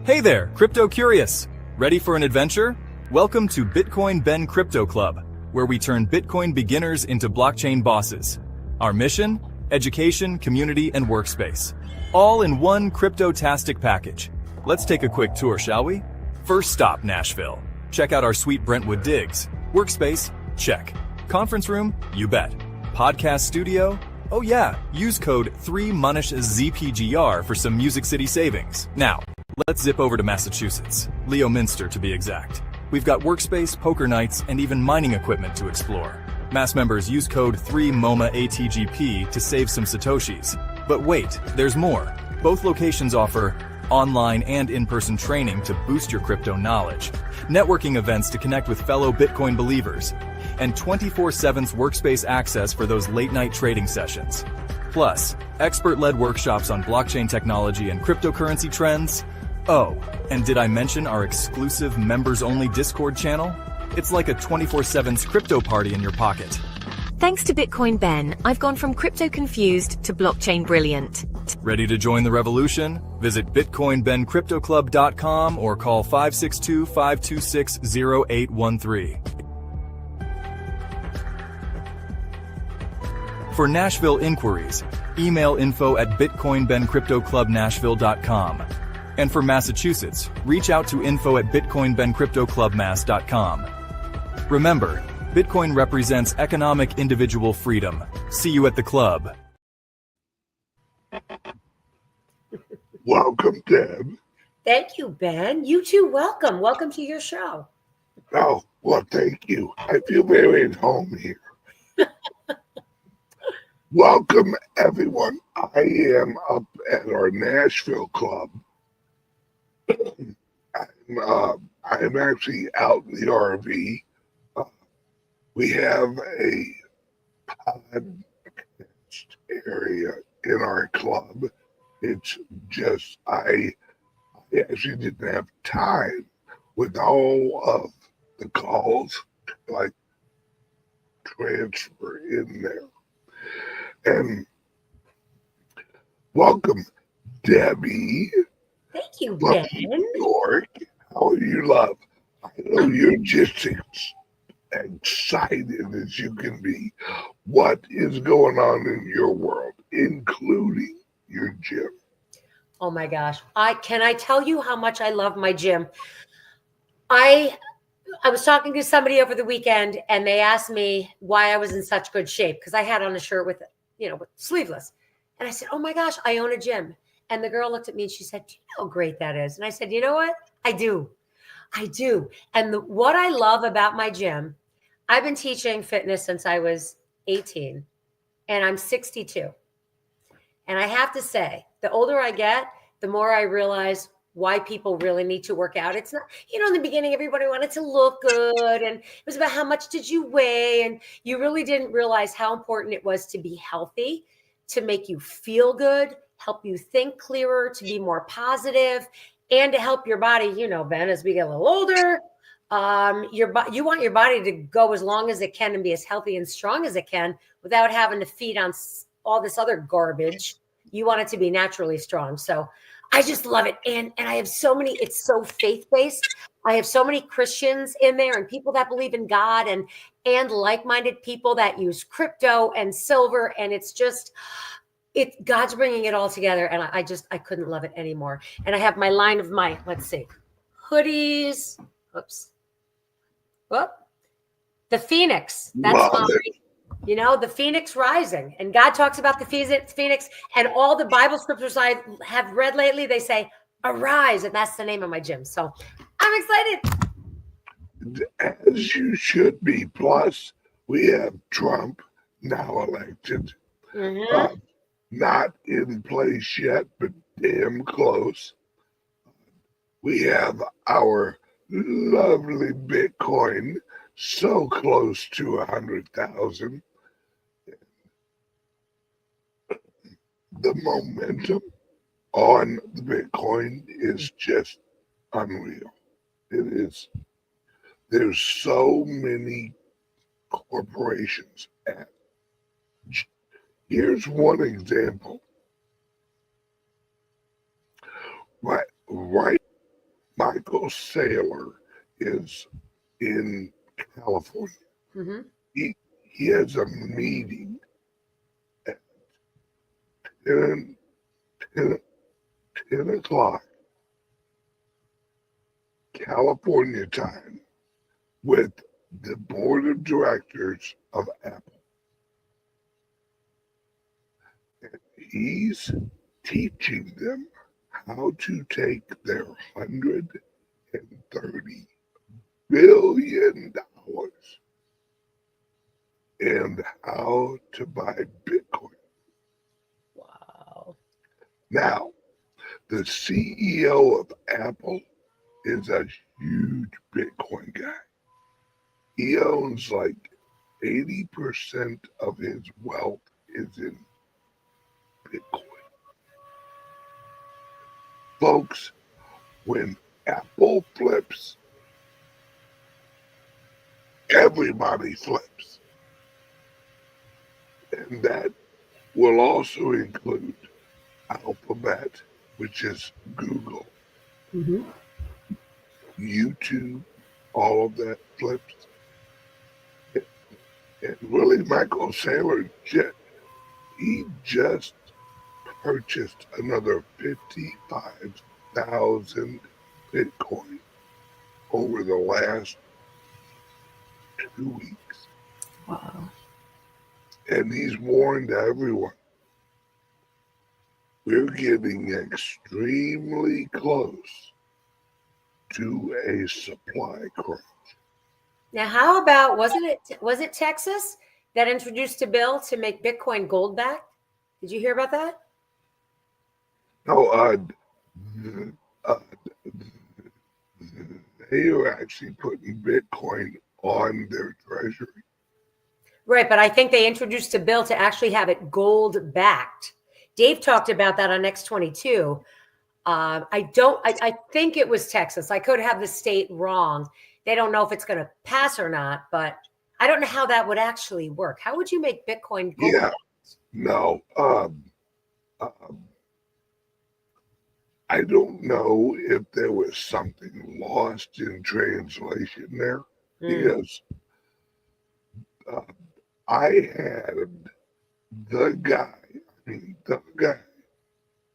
Hey there, crypto curious. Ready for an adventure? Welcome to Bitcoin Ben Crypto Club, where we turn Bitcoin beginners into blockchain bosses. Our mission? Education, community, and workspace. All in one crypto-tastic package. Let's take a quick tour, shall we? First stop, Nashville. Check out our sweet Brentwood digs. Workspace? Check. Conference room? You bet. Podcast studio? Oh yeah, use code 3MUNISHZPGR for some Music City savings. Now, let's zip over to Massachusetts, Leominster to be exact. We've got workspace, poker nights, and even mining equipment to explore. Mass members use code 3MOMAATGP to save some Satoshis. But wait, there's more. Both locations offer online and in-person training to boost your crypto knowledge, networking events to connect with fellow Bitcoin believers, and 24/7 workspace access for those late-night trading sessions. Plus, expert-led workshops on blockchain technology and cryptocurrency trends. Oh, and did I mention our exclusive members-only Discord channel? It's like a 24/7 crypto party in your pocket. Thanks to Bitcoin Ben, I've gone from crypto confused to blockchain brilliant. Ready to join the revolution? Visit BitcoinBenCryptoClub.com or call 562-526-0813. For Nashville inquiries, email info@BitcoinBenCryptoClubNashville.com. And for Massachusetts, reach out to info@BitcoinBenCryptoClubMass.com. Remember, Bitcoin represents economic individual freedom. See you at the club. Welcome, Deb. Thank you, Ben. You too, welcome. Welcome to your show. Oh, well, thank you. I feel very at home here. Welcome, everyone. I am up at our Nashville club. I'm actually out in the RV. We have a podcast area in our club. It's just, I actually didn't have time with all of the calls, like transfer in there. And welcome, Debbie. Thank you, From Ben. New York. How are you, love? I know you're just excited as you can be. What is going on in your world, including your gym? Oh my gosh. Can I tell you how much I love my gym? I was talking to somebody over the weekend and they asked me why I was in such good shape because I had on a shirt with sleeveless. And I said, oh my gosh, I own a gym. And the girl looked at me and she said, do you know how great that is? And I said, you know what? I do. And what I love about my gym, I've been teaching fitness since I was 18 and I'm 62. And I have to say, the older I get, the more I realize why people really need to work out. It's not, in the beginning, everybody wanted to look good. And it was about how much did you weigh? And you really didn't realize how important it was to be healthy, to make you feel good, help you think clearer, to be more positive, and to help your body, Ben, as we get a little older, you want your body to go as long as it can and be as healthy and strong as it can without having to feed on all this other garbage. You want it to be naturally strong. So I just love it. And I have so many, it's so faith-based. I have so many Christians in there and people that believe in God and like-minded people that use crypto and silver. And it's just, God's bringing it all together. And I couldn't love it anymore. And I have my line of hoodies. Oops. Whoop. The Phoenix. That's the Phoenix rising. And God talks about the Phoenix and all the Bible scriptures I have read lately, they say, arise. And that's the name of my gym. So I'm excited. As you should be. Plus, we have Trump now elected. Mm-hmm. Not in place yet, but damn close. We have our lovely Bitcoin so close to 100,000. The momentum on the Bitcoin is just unreal. It is. There's so many corporations. Here's one example. Right Michael Saylor is in California. Mm-hmm. He has a meeting at 10 o'clock California time with the board of directors of Apple. And he's teaching them how to take their $130 billion and how to buy Bitcoin. Wow. Now, the CEO of Apple is a huge Bitcoin guy. He owns like 80% of his wealth is in Bitcoin. Folks, when Apple flips, everybody flips. And that will also include Alphabet, which is Google, Mm-hmm. YouTube, all of that flips. And really, Michael Saylor, he just purchased another 55,000 Bitcoin over the last 2 weeks. Wow. And he's warned everyone, we're getting extremely close to a supply crunch. Now, how about was it Texas that introduced a bill to make Bitcoin gold backed? Did you hear about that? No, they are actually putting Bitcoin on their treasury. Right, but I think they introduced a bill to actually have it gold backed. Dave talked about that on X22. I think it was Texas. I could have the state wrong. They don't know if it's going to pass or not, but I don't know how that would actually work. How would you make Bitcoin gold? Yeah, no. I don't know if there was something lost in translation there, because I had the guy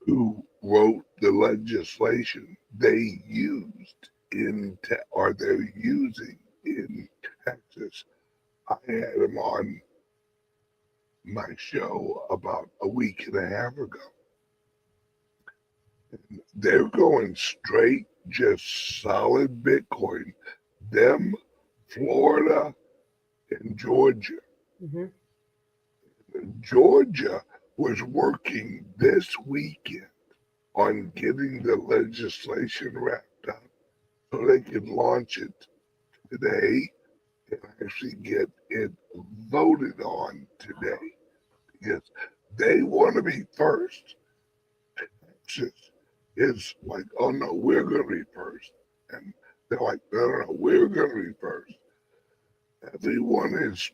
who wrote the legislation they're using in Texas. I had him on my show about a week and a half ago. They're going straight, just solid Bitcoin. Them, Florida, and Georgia. Mm-hmm. Georgia was working this weekend on getting the legislation wrapped up so they could launch it today and actually get it voted on today, because they want to be first. Texas is like, oh no, we're going to be first. And they're like, no, we're going to be first. Everyone is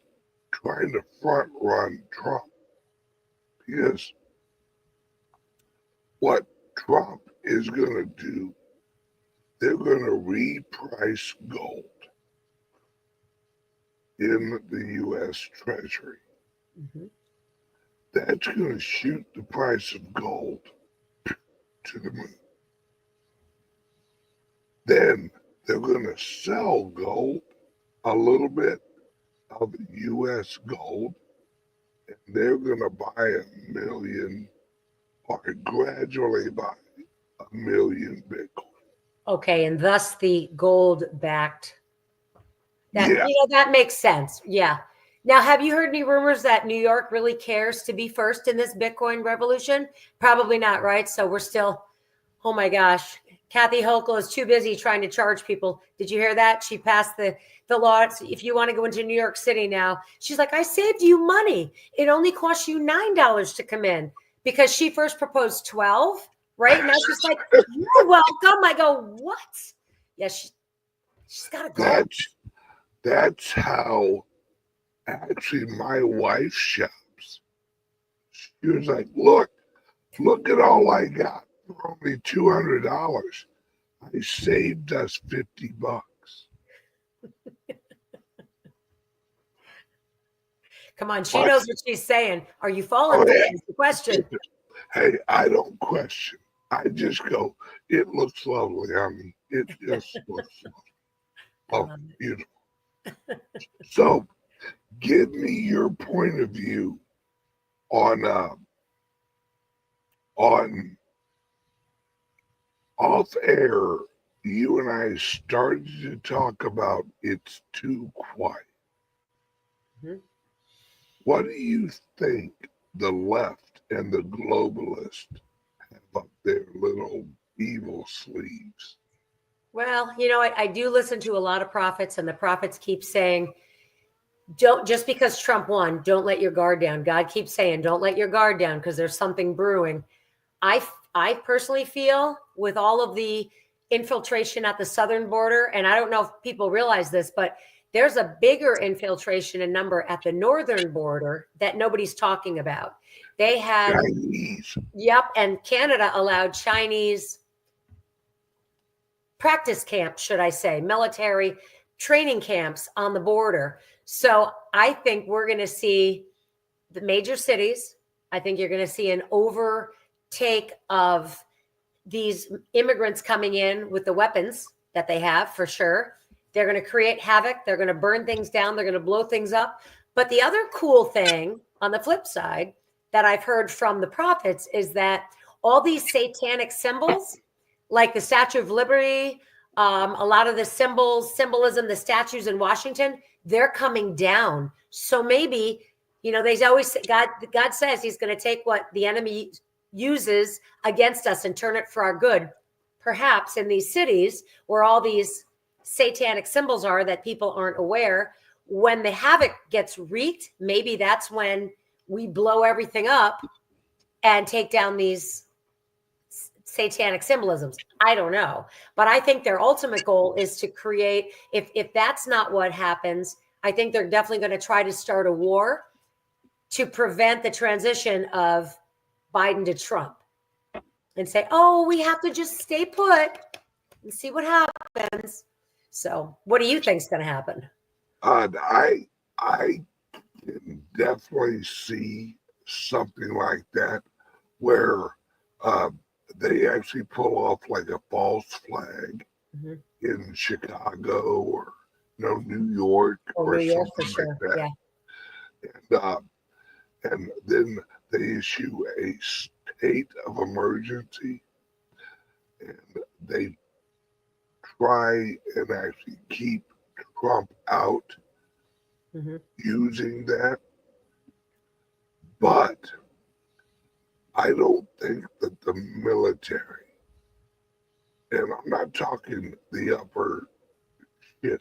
trying to front run Trump, because what Trump is going to do, they're going to reprice gold in the U.S. Treasury. Mm-hmm. That's going to shoot the price of gold to the moon. Then they're going to sell gold, a little bit of U.S. gold, and they're going to buy 1 million, or gradually buy 1 million Bitcoin. Okay, and thus the gold backed. That, Yeah. That makes sense. Yeah. Now, have you heard any rumors that New York really cares to be first in this Bitcoin revolution? Probably not, right? So we're still, oh my gosh, Kathy Hochul is too busy trying to charge people. Did you hear that? She passed the law. If you want to go into New York City now, she's like, I saved you money. It only costs you $9 to come in, because she first proposed 12, right? Now she's like, you're welcome. I go, what? Yeah, she's got to go. That's how actually my wife shops. She was like, look at all I got for only $200. I saved us $50. Come on, she knows what she's saying. Are you falling for it? Is the question. Hey, I don't question. I just go, it looks lovely on me. It just looks lovely. Oh, beautiful. So, give me your point of view on off air. You and I started to talk about it's too quiet. Mm-hmm. What do you think the left and the globalists have up their little evil sleeves? Well, I do listen to a lot of prophets, and the prophets keep saying, don't, just because Trump won, don't let your guard down. God keeps saying, don't let your guard down because there's something brewing. I personally feel with all of the infiltration at the southern border, and I don't know if people realize this, but there's a bigger infiltration in number at the northern border that nobody's talking about. They had Chinese. Yep, and Canada allowed Chinese practice camps, should I say, military training camps on the border. So I think we're going to see the major cities. I think you're going to see an overtake of these immigrants coming in with the weapons that they have, for sure. They're going to create havoc. They're going to burn things down. They're going to blow things up. But the other cool thing on the flip side that I've heard from the prophets is that all these satanic symbols, like the Statue of Liberty, a lot of the symbolism, the statues in Washington, they're coming down. So maybe, they always, God says he's going to take what the enemy uses against us and turn it for our good. Perhaps in these cities where all these satanic symbols are that people aren't aware, when the havoc gets wreaked, maybe that's when we blow everything up and take down these satanic symbolisms. I don't know. But I think their ultimate goal is to create, if that's not what happens, I think they're definitely going to try to start a war to prevent the transition of Biden to Trump and say, oh, we have to just stay put and see what happens. So what do you think is going to happen? I can definitely see something like that where they actually pull off like a false flag in Chicago or New York or New York, something for sure. like that. And then they issue a state of emergency, and they try and actually keep Trump out using that. But I don't think that the military, and I'm not talking the upper shitheads,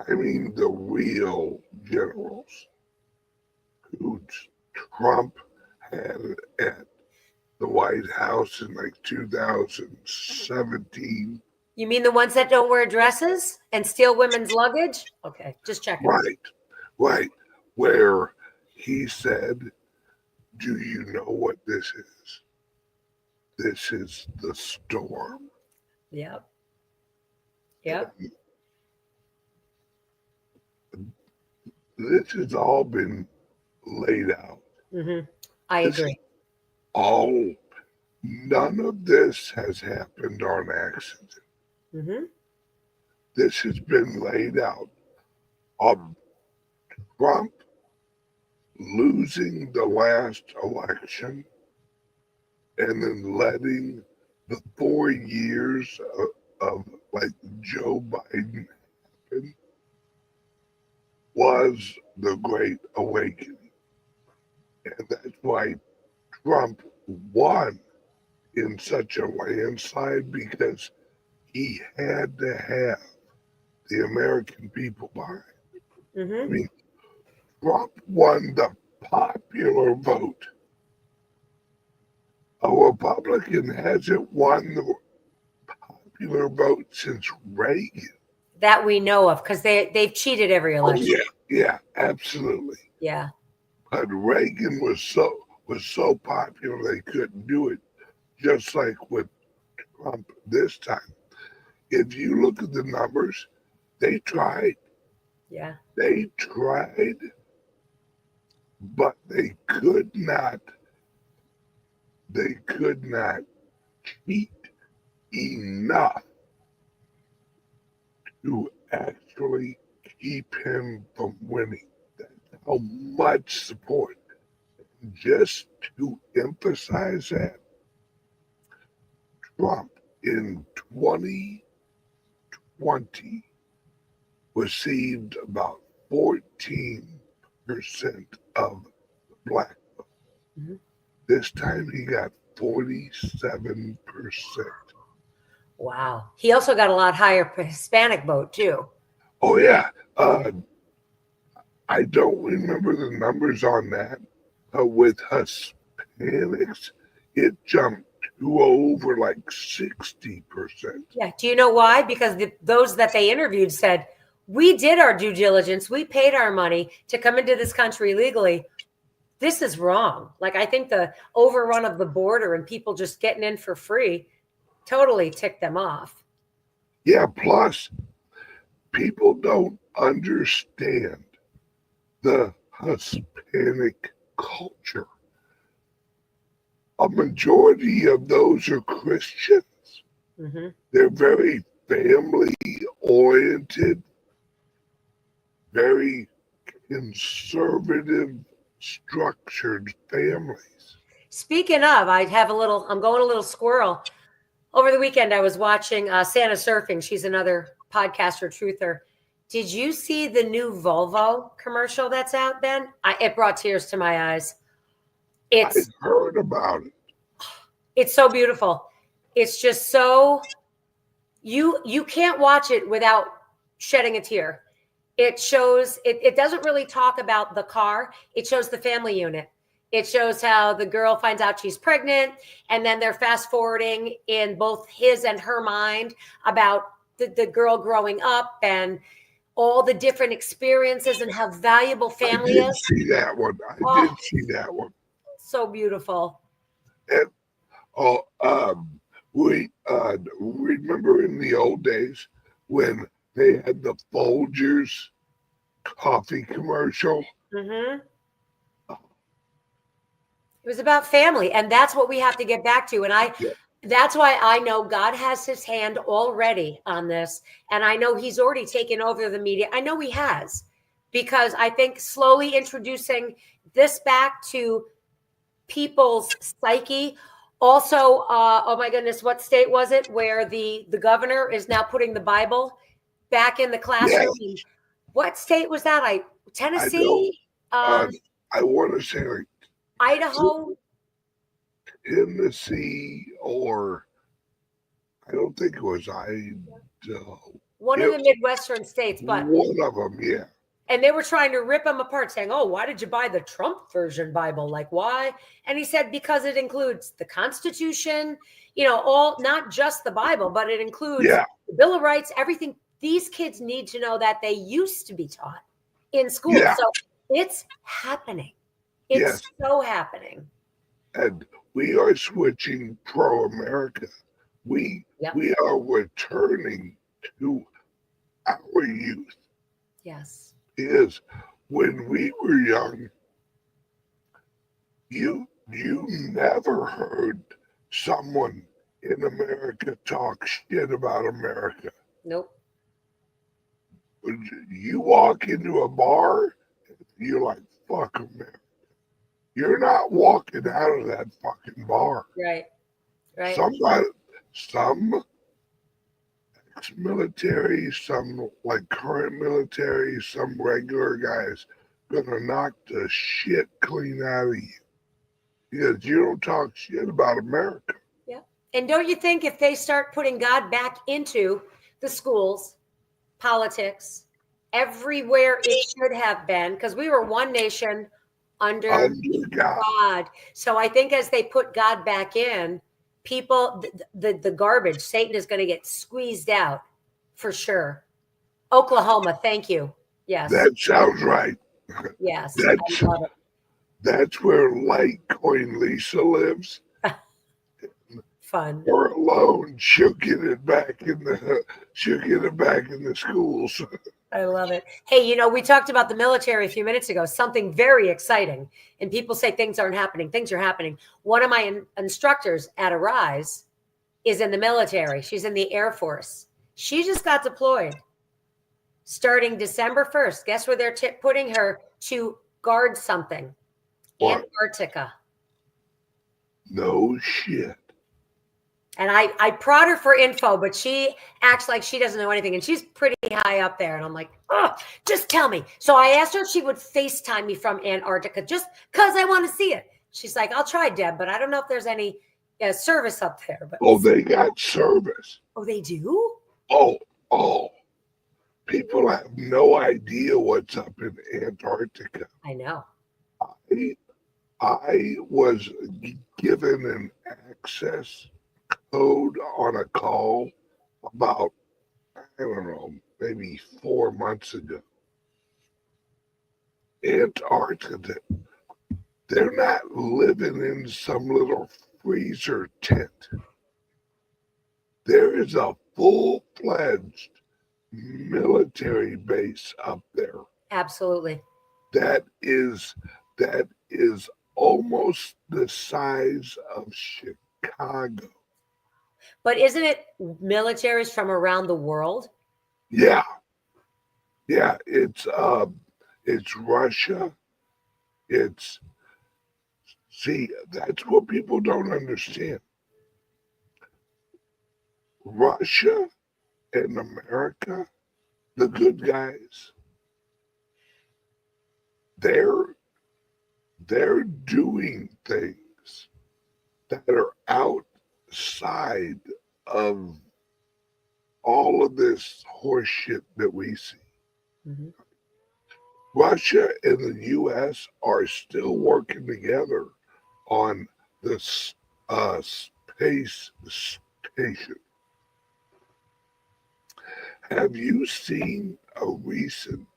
I mean the real generals who Trump had at the White House in like 2017. You mean the ones that don't wear dresses and steal women's luggage? Okay, just checking. Right. Where he said, do you know what this is? This is the storm. Yep. This has all been laid out. I agree. None of this has happened on accident. This has been laid out. Trump losing the last election and then letting the 4 years of like Joe Biden happen was the Great Awakening. And that's why Trump won in such a landslide, because he had to have the American people behind. I mean, Trump won the popular vote. A Republican hasn't won the popular vote since Reagan. That we know of, because they've cheated every election. Yeah, absolutely. Yeah. But Reagan was so popular they couldn't do it. Just like with Trump this time. If you look at the numbers, they tried. Yeah. They tried, but they could not cheat enough to actually keep him from winning. That's how much support. Just to emphasize that, Trump in 2020 received about 14% of the black vote. Mm-hmm. This time he got 47%. Wow. He also got a lot higher Hispanic vote too. Oh yeah. I don't remember the numbers on that. With Hispanics, it jumped to over like 60%. Yeah. Do you know why? Because those that they interviewed said, we did our due diligence. We paid our money to come into this country legally. This is wrong. Like, I think the overrun of the border and people just getting in for free totally ticked them off. Yeah, plus people don't understand the Hispanic culture. A majority of those are Christians. Mm-hmm. They're very family oriented, very conservative, structured families. Speaking of, I'm going a little squirrel. Over the weekend, I was watching Santa Surfing. She's another podcaster, truther. Did you see the new Volvo commercial that's out, Ben? It brought tears to my eyes. I heard about it. It's so beautiful. It's just so, you can't watch it without shedding a tear. It shows, it doesn't really talk about the car. It shows the family unit. It shows how the girl finds out she's pregnant, and then they're fast forwarding in both his and her mind about the girl growing up and all the different experiences and how valuable family is. I did see that one. I did see that one. So beautiful. And we remember in the old days when they had the Folgers coffee commercial. Mm-hmm. It was about family, and that's what we have to get back to. And that's why I know God has his hand already on this, and I know he's already taken over the media. I know he has, because I think slowly introducing this back to people's psyche. Also, oh my goodness, what state was it where the governor is now putting the Bible back in the classroom? Yes. What state was that? Tennessee? I want to say like Idaho? Tennessee, or I don't think it was Idaho. One of the Midwestern states, but one of them, yeah. And they were trying to rip him apart, saying, oh, why did you buy the Trump version Bible? Like, why? And he said, because it includes the Constitution, not just the Bible, but it includes the Bill of Rights, everything. These kids need to know that they used to be taught in school. Yeah. So it's happening. It's so happening. And we are switching pro-America. We are returning to our youth. Yes. Is when we were young, you never heard someone in America talk shit about America. Nope. You walk into a bar, you're like, fuck America. You're not walking out of that fucking bar. Right. Some ex-military, some like current military, some regular guys gonna knock the shit clean out of you because you don't talk shit about America. Yeah. And don't you think if they start putting God back into the schools, politics, everywhere it should have been, because we were one nation under God. So I think as they put God back in, people, the garbage, Satan is going to get squeezed out for sure. Oklahoma, thank you. Yes. That sounds right. Yes. I love it. That's where Litecoin Lisa lives. fun. Her alone, she'll get it back in the schools. I love it. Hey, you know, we talked about the military a few minutes ago, something very exciting. And people say things aren't happening. Things are happening. One of my instructors at Arise is in the military. She's in the Air Force. She just got deployed starting December 1st. Guess where they're putting her to guard something? What? Antarctica. No shit. And I prod her for info, but she acts like she doesn't know anything. And she's pretty high up there. And I'm like, oh, just tell me. So I asked her if she would FaceTime me from Antarctica just because I want to see it. She's like, I'll try, Deb, but I don't know if there's any service up there. But Oh, they got service. oh, they do? Oh. People have no idea what's up in Antarctica. I know. I was given an access code on a call about, I don't know, maybe 4 months ago. Antarctica, they're not living in some little freezer tent. There is a full-fledged military base up there. Absolutely. That is almost the size of Chicago. But isn't it militaries from around the world? Yeah, it's Russia. See, that's what people don't understand. Russia and America, the good guys, they're doing things that are outside of all of this horse shit that we see. Mm-hmm. Russia and the U.S. are still working together on the space station. Have you seen a recent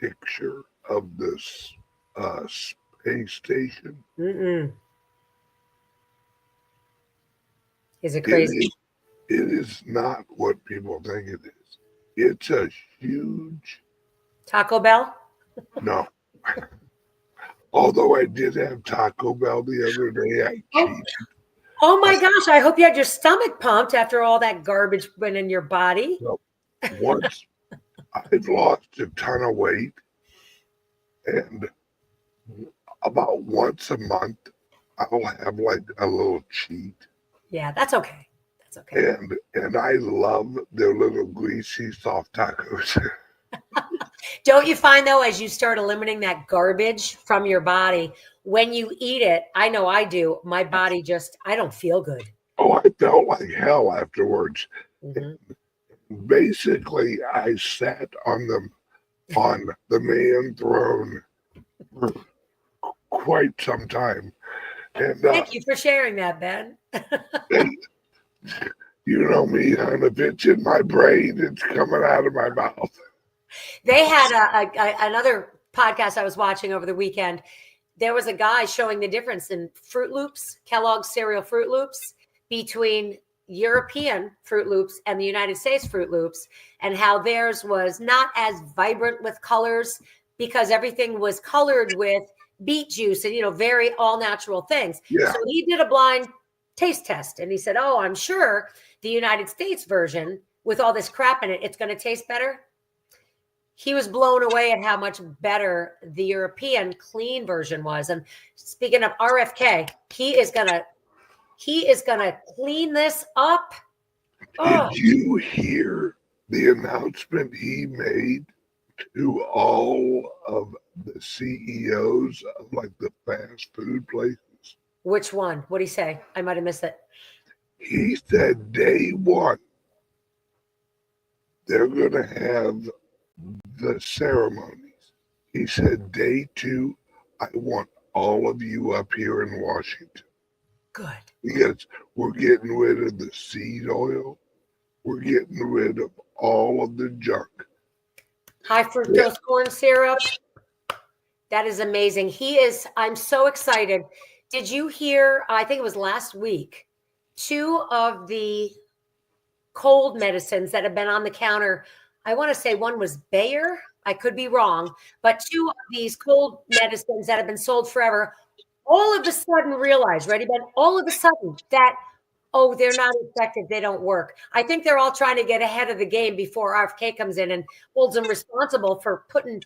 picture of this space station? Mm-mm. Is it crazy? It is not what people think it is. It's a huge... Taco Bell? No. Although I did have Taco Bell the other day, I cheated. Oh my gosh, I hope you had your stomach pumped after all that garbage went in your body. So once I've lost a ton of weight, and about once a month, I'll have like a little cheat. Yeah, that's okay. That's okay. And I love their little greasy soft tacos. Don't you find though, as you start eliminating that garbage from your body, when you eat it, I know I do, my body just, I don't feel good. Oh, I felt like hell afterwards. Mm-hmm. Basically, I sat on the man throne for quite some time. And thank you for sharing that, Ben. You know me, hon, if it's in my brain, it's coming out of my mouth. They had another podcast I was watching over the weekend. There was a guy showing the difference in Fruit Loops, Kellogg's cereal Fruit Loops, between European Fruit Loops and the United States Fruit Loops, and how theirs was not as vibrant with colors because everything was colored with beet juice and, you know, very all natural things. Yeah. So he did a blind taste test and he said, oh, I'm sure the United States version with all this crap in it, it's going to taste better. He was blown away at how much better the European clean version was. And speaking of RFK, he is gonna clean this up. Oh. Did you hear the announcement he made to all of the CEOs of like the fast food places? Which one? What'd he say? I might have missed it. He said day one, they're going to have the ceremonies. He said day two, I want all of you up here in Washington. Good. Because we're getting rid of the seed oil. We're getting rid of all of the junk. High fructose corn syrup. That is amazing. I'm so excited. Did you hear, I think it was last week, two of the cold medicines that have been on the counter. I want to say one was Bayer. I could be wrong, but two of these cold medicines that have been sold forever, all of a sudden realized, ready, Ben? All of a sudden that, oh, they're not effective. They don't work. I think they're all trying to get ahead of the game before RFK comes in and holds them responsible for putting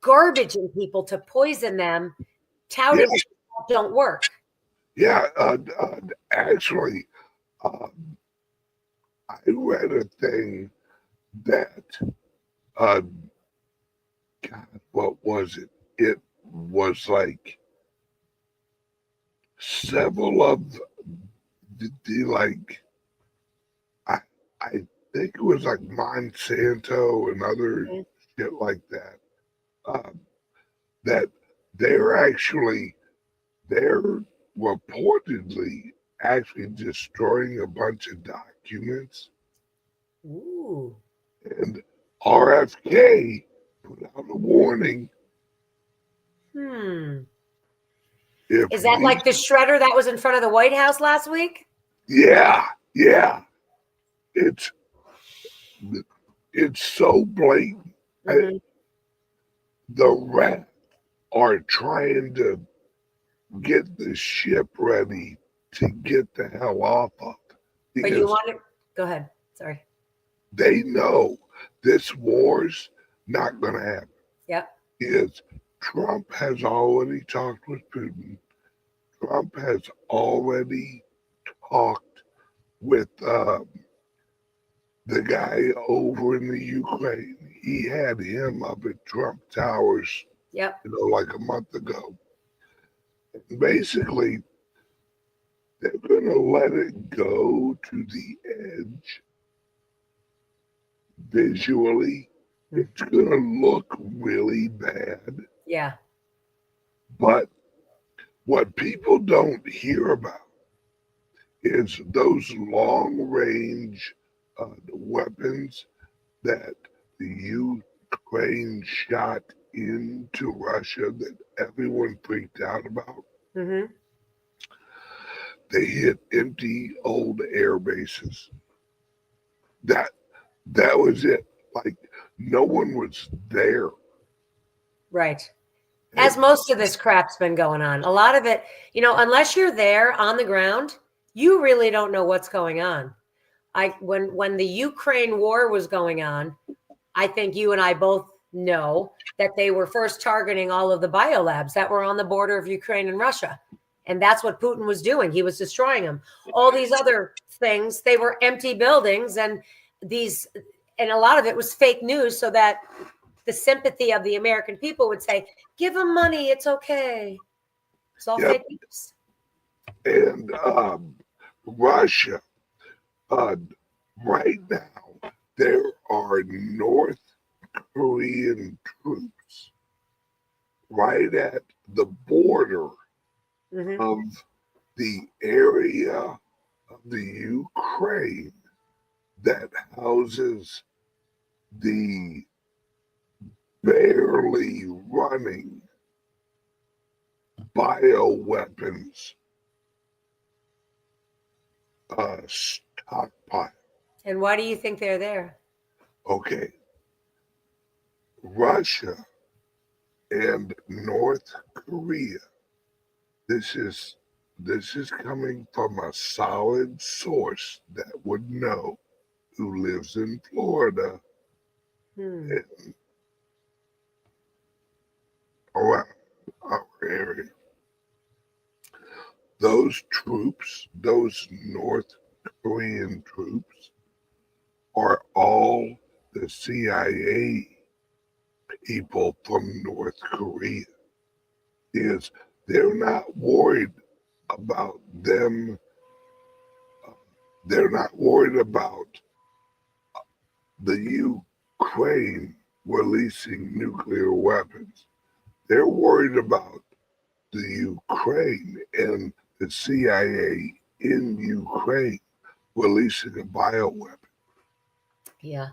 garbage in people to poison them, touting Yes. don't work. Yeah, actually, I read a thing that, God, what was it? It was like several of the like, I think it was like Monsanto and other shit like that. That they're reportedly actually destroying a bunch of documents. Ooh. And RFK put out a warning. Is that like the shredder that was in front of the White House last week? Yeah. It's so blatant. The rats are trying to get the ship ready to get the hell off of. But you want to go ahead. Sorry. They know this war's not going to happen. Yep. Is Trump has already talked with Putin. Trump has already talked with the guy over in the Ukraine. He had him up at Trump Towers, like a month ago. And basically, they're going to let it go to the edge visually. It's going to look really bad. Yeah. But what people don't hear about is those long-range weapons that the Ukraine shot into Russia that everyone freaked out about. They hit empty old air bases. That was it. Like, no one was there. Right. As most of this crap's been going on. A lot of it, unless you're there on the ground, you really don't know what's going on. When the Ukraine war was going on, I think you and I both know that they were first targeting all of the biolabs that were on the border of Ukraine and Russia. And that's what Putin was doing. He was destroying them. All these other things, they were empty buildings, and a lot of it was fake news, so that the sympathy of the American people would say, give them money, it's okay. It's all fake news. And Russia, right now, there are North Korean troops right at the border of the area of the Ukraine that houses the barely running bioweapons stockpile. And why do you think they're there? Okay. Russia and North Korea. This is coming from a solid source that would know, who lives in Florida and around our area. Those troops, those North Korean troops, are all the CIA people from North Korea. They're not worried about them. They're not worried about the Ukraine releasing nuclear weapons. They're worried about the Ukraine and the CIA in Ukraine releasing a bioweapon. Yeah.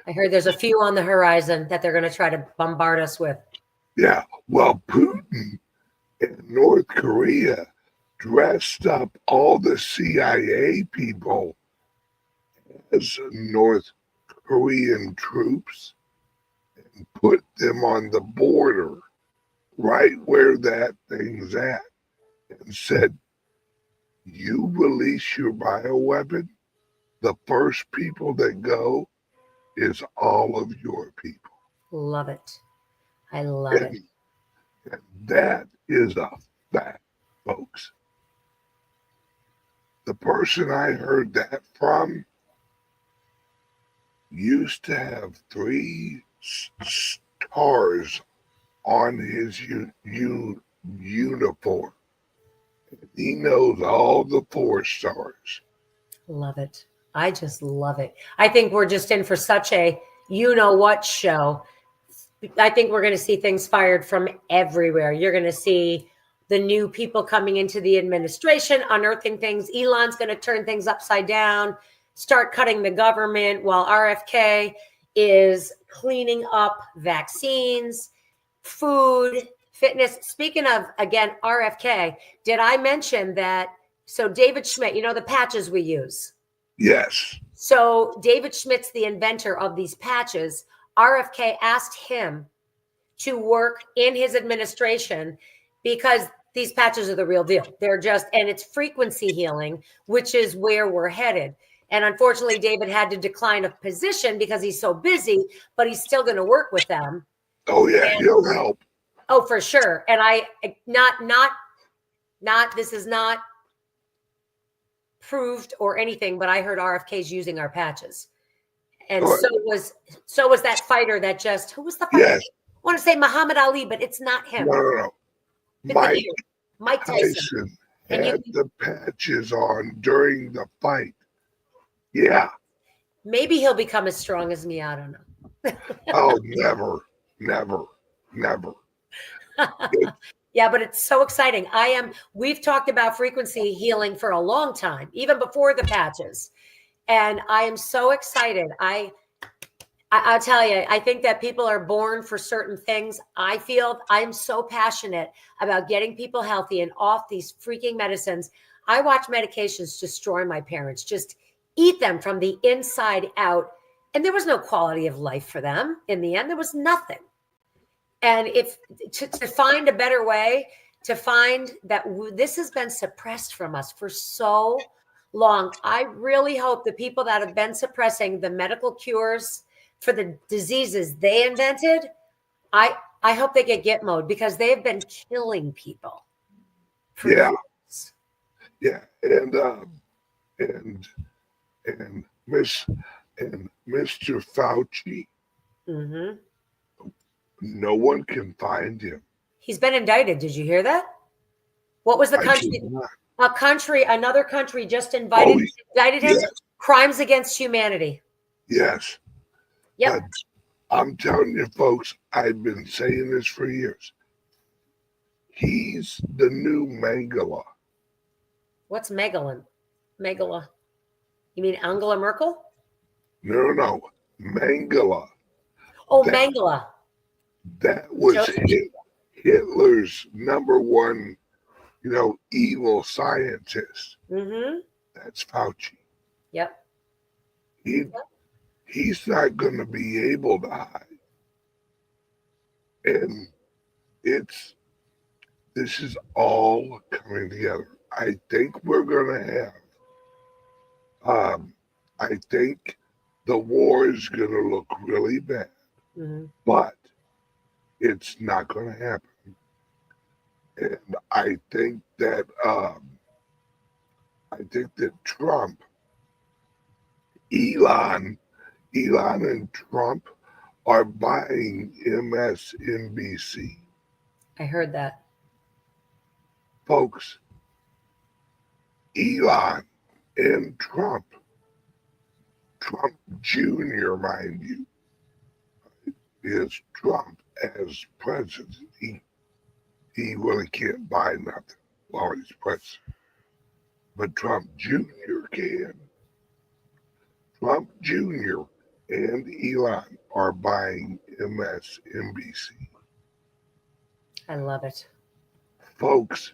I heard there's a few on the horizon that they're going to try to bombard us with. Yeah. Well, Putin and North Korea dressed up all the CIA people as North Korean troops and put them on the border right where that thing's at and said, you release your bioweapon, the first people that go is all of your people. Love it. I love it. And that is a fact, folks. The person I heard that from used to have 3 stars on his uniform. He knows all the 4 stars. Love it. I just love it. I think we're just in for such a you-know-what show. I think we're going to see things fired from everywhere. You're going to see the new people coming into the administration, unearthing things. Elon's going to turn things upside down, start cutting the government while RFK is cleaning up vaccines, food, fitness. Speaking of, again, RFK, did I mention that? So David Schmidt, you know, the patches we use. Yes. So David Schmidt's the inventor of these patches. RFK asked him to work in his administration because these patches are the real deal. They're just, and it's frequency healing, which is where we're headed. And unfortunately, David had to decline a position because he's so busy, but he's still going to work with them. Oh yeah, he'll help. Oh, for sure. And this is not proved or anything, but I heard RFK's using our patches. And so was that fighter that just, who was the fighter? Yes. I want to say Muhammad Ali, but it's not him. No. Mike Tyson had the patches on during the fight. Yeah. Maybe he'll become as strong as me. I don't know. Oh, never. Yeah, but it's so exciting. We've talked about frequency healing for a long time, even before the patches. And I am so excited. I'll tell you, I think that people are born for certain things. I feel I'm so passionate about getting people healthy and off these freaking medicines. I watch medications destroy my parents, just eat them from the inside out. And there was no quality of life for them. In the end, there was nothing. And if to find a better way, to find that this has been suppressed from us for so long, I really hope the people that have been suppressing the medical cures for the diseases they invented, I hope they get Gitmo'd because they have been killing people. Yeah. Yeah. And Mr. Fauci, no one can find him. He's been indicted. Did you hear that? What was the country? Another country just indicted him. Yes. Crimes against humanity. Yes. Yep. But I'm telling you, folks, I've been saying this for years. He's the new Mengele. What's Megala? You mean Angela Merkel? No. Mengele. Oh, Mengele. That was Hitler's #1, evil scientist. Mm-hmm. That's Fauci. Yep. He's not going to be able to hide. And this is all coming together. I think we're going to have, I think the war is going to look really bad, but it's not going to happen. And I think that Trump, Elon and Trump are buying MSNBC. I heard that. Folks, Elon and Trump Jr., mind you, is Trump as president. He really can't buy nothing while he's president. But Trump Jr. can. Trump Jr. and Elon are buying MSNBC. I love it. Folks,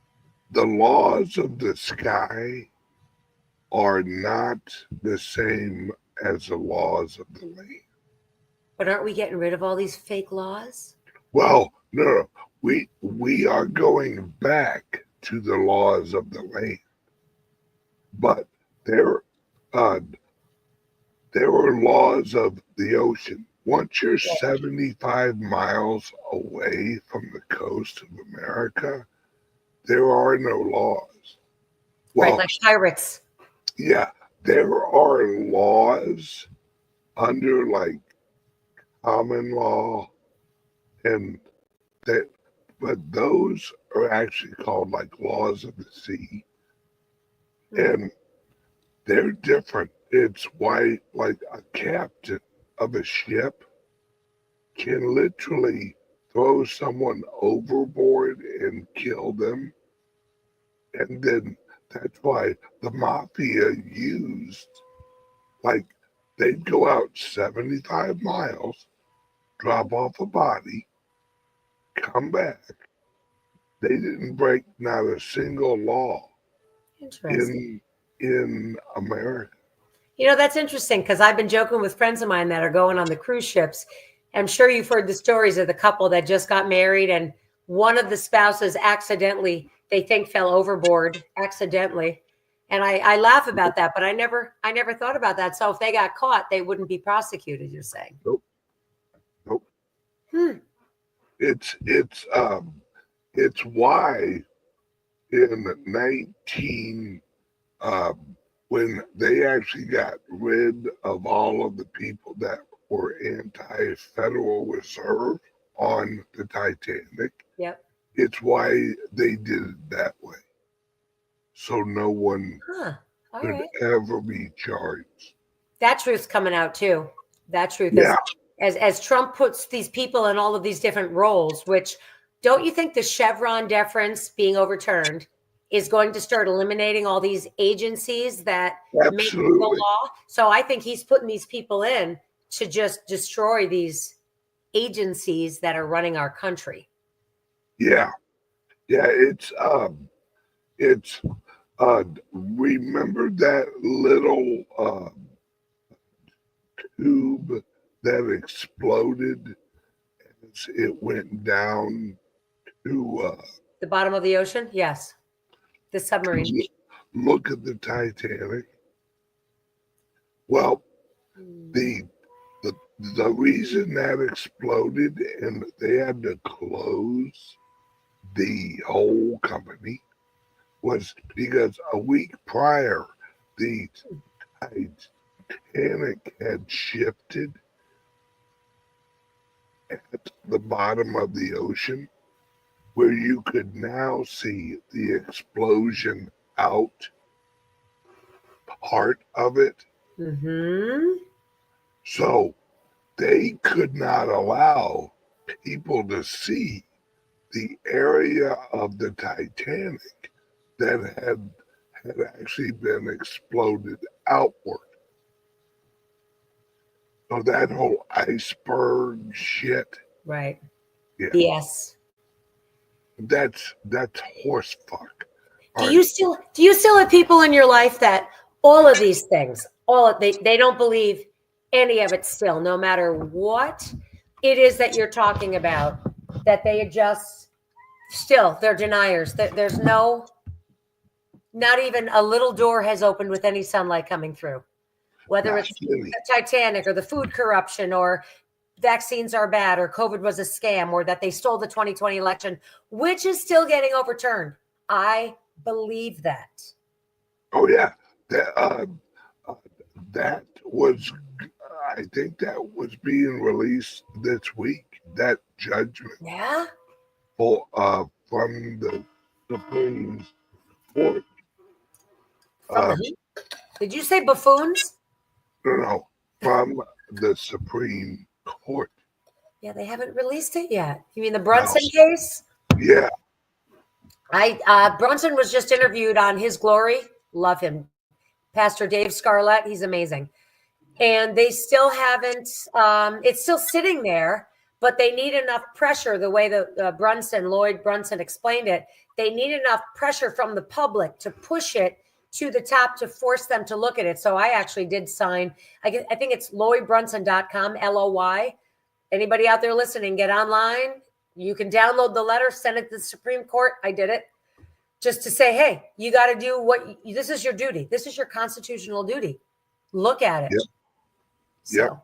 the laws of the sky are not the same as the laws of the land. But aren't we getting rid of all these fake laws? Well, no. We are going back to the laws of the land, but there are laws of the ocean. Once you're 75 miles away from the coast of America, there are no laws. Well, Right, like pirates. yeah, there are laws under like common law and that, but those are actually called like laws of the sea, and they're different. It's why like a captain of a ship can literally throw someone overboard and kill them, and then that's why the mafia used like they'd go out 75 miles, drop off a body, come back. They didn't break not a single law Interesting. in America. You know, that's interesting because I've been joking with friends of mine that are going on the cruise ships. I'm sure you've heard the stories of the couple that just got married and one of the spouses accidentally, they think, fell overboard accidentally. And I laugh about that, but I never thought about that. So if they got caught, they wouldn't be prosecuted, you're saying? Nope. It's why in 19 when they actually got rid of all of the people that were anti-Federal Reserve on the Titanic. Yep. It's why they did it that way, so no one could ever be charged. That truth's coming out too. That truth Yeah. is as Trump puts these people in all of these different roles, which don't you think the Chevron deference being overturned is going to start eliminating all these agencies that make the law? So I think he's putting these people in to just destroy these agencies that are running our country. Yeah. It's remember that little tube that exploded as it went down to the bottom of the ocean? Yes. The submarine. Look at the Titanic. Well, the reason that exploded and they had to close the whole company was because a week prior the Titanic had shifted at the bottom of the ocean, where you could now see the explosion out part of it. So they could not allow people to see the area of the Titanic that had actually been exploded outward. So that whole iceberg shit. Right. Yeah. Yes. That's horse fuck. Do you still have people in your life that all of these things, they don't believe any of it still, no matter what it is that you're talking about, that they just still, they're deniers. There's not even a little door has opened with any sunlight coming through, whether it's the Titanic or the food corruption or vaccines are bad or COVID was a scam or that they stole the 2020 election, which is still getting overturned. I believe that. Oh yeah, that was, I think that was being released this week. That judgment, from the Supreme Court. Did you say buffoons? No, from the Supreme Court. Yeah, they haven't released it yet. You mean the Brunson case? Yeah. Brunson was just interviewed on His Glory. Love him. Pastor Dave Scarlett. He's amazing. And they still haven't, it's still sitting there, but they need enough pressure, the way that Lloyd Brunson explained it. They need enough pressure from the public to push it to the top to force them to look at it. So I actually did sign, I think it's LloydBrunson.com, LOY. Anybody out there listening, get online. You can download the letter, send it to the Supreme Court. I did it just to say, hey, you got to do this is your duty. This is your constitutional duty. Look at it. Yep. So,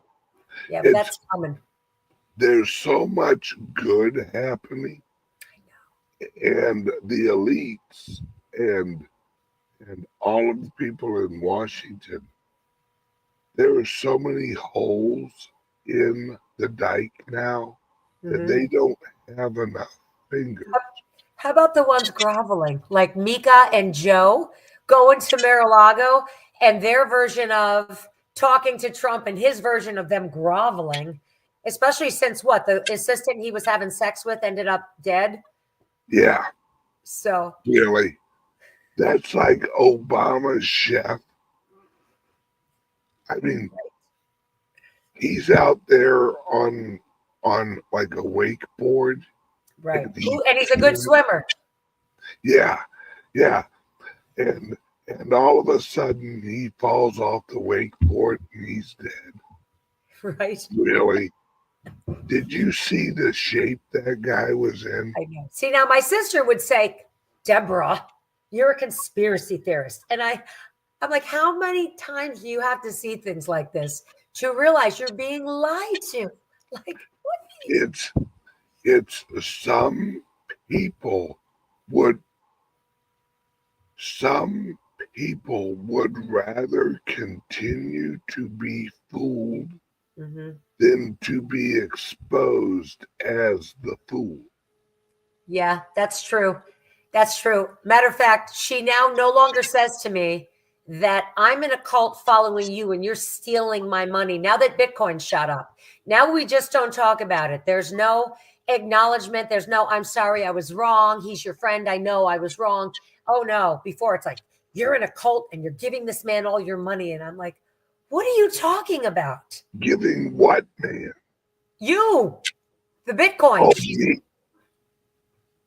yeah, but that's coming. There's so much good happening. And the elites and all of the people in Washington, there are so many holes in the dike now that they don't have enough fingers. How about the ones groveling, like Mika and Joe going to Mar-a-Lago and their version of talking to Trump and his version of them groveling, especially since the assistant he was having sex with ended up dead. Yeah. So really, that's like Obama's chef. I mean, he's out there on like a wakeboard. Right. And he's a good swimmer. Yeah. And all of a sudden he falls off the wakeboard and he's dead. Right. Really? Did you see the shape that guy was in? I know. See, now my sister would say, Deborah, you're a conspiracy theorist. And I'm like, how many times do you have to see things like this to realize you're being lied to? Like, what? It's some people would rather continue to be fooled than to be exposed as the fool. Yeah, that's true. That's true. Matter of fact, she now no longer says to me that I'm in a cult following you and you're stealing my money. Now that Bitcoin shot up, now we just don't talk about it. There's no acknowledgement. There's no, I'm sorry, I was wrong. He's your friend. I know I was wrong. Oh no. Before it's like, you're in a cult and you're giving this man all your money. And I'm like, what are you talking about? Giving what, man? You, the Bitcoin. Oh,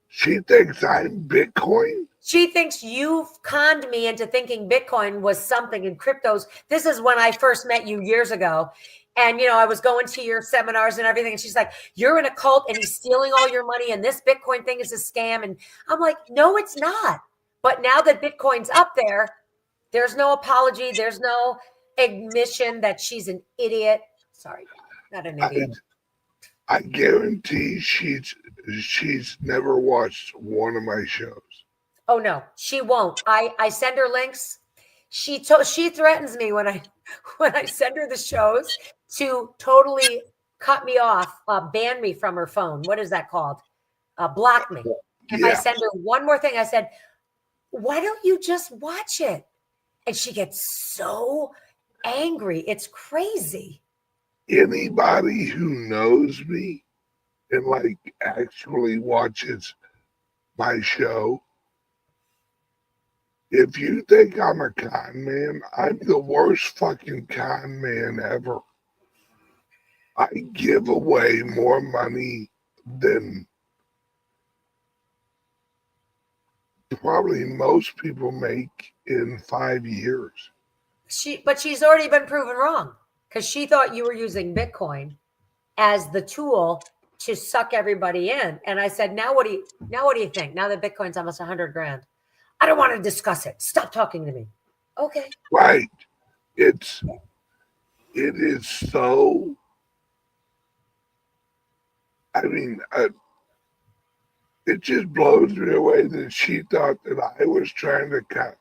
she thinks I'm Bitcoin? She thinks you've conned me into thinking Bitcoin was something in cryptos. This is when I first met you years ago. And, I was going to your seminars and everything. And she's like, you're in a cult and he's stealing all your money. And this Bitcoin thing is a scam. And I'm like, no, it's not. But now that Bitcoin's up there, there's no apology. There's no admission that she's an idiot. Sorry, not an idiot. I guarantee she's never watched one of my shows. Oh no, she won't. I send her links. She threatens me when I send her the shows to totally cut me off, ban me from her phone. What is that called? Block me. If I send her one more thing, I said, why don't you just watch it? And she gets so angry. It's crazy. Anybody who knows me and like actually watches my show, if you think I'm a con man, I'm the worst fucking con man ever. I give away more money than probably most people make in 5 years. But she's already been proven wrong because she thought you were using Bitcoin as the tool to suck everybody in. And I said, now what do you think? Now that Bitcoin's almost 100 grand, I don't want to discuss it. Stop talking to me. Okay. Right. It is so. I mean, it just blows me away that she thought that I was trying to cut.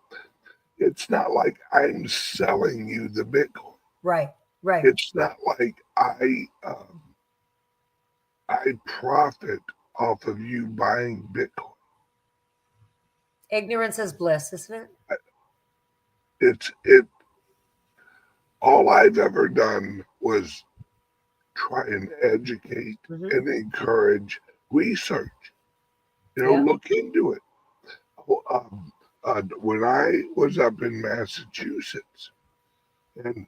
It's not like I'm selling you the Bitcoin. Right. It's not like I profit off of you buying Bitcoin. Ignorance is bliss, isn't it? All I've ever done was try and educate and encourage research. Look into it. When I was up in Massachusetts, and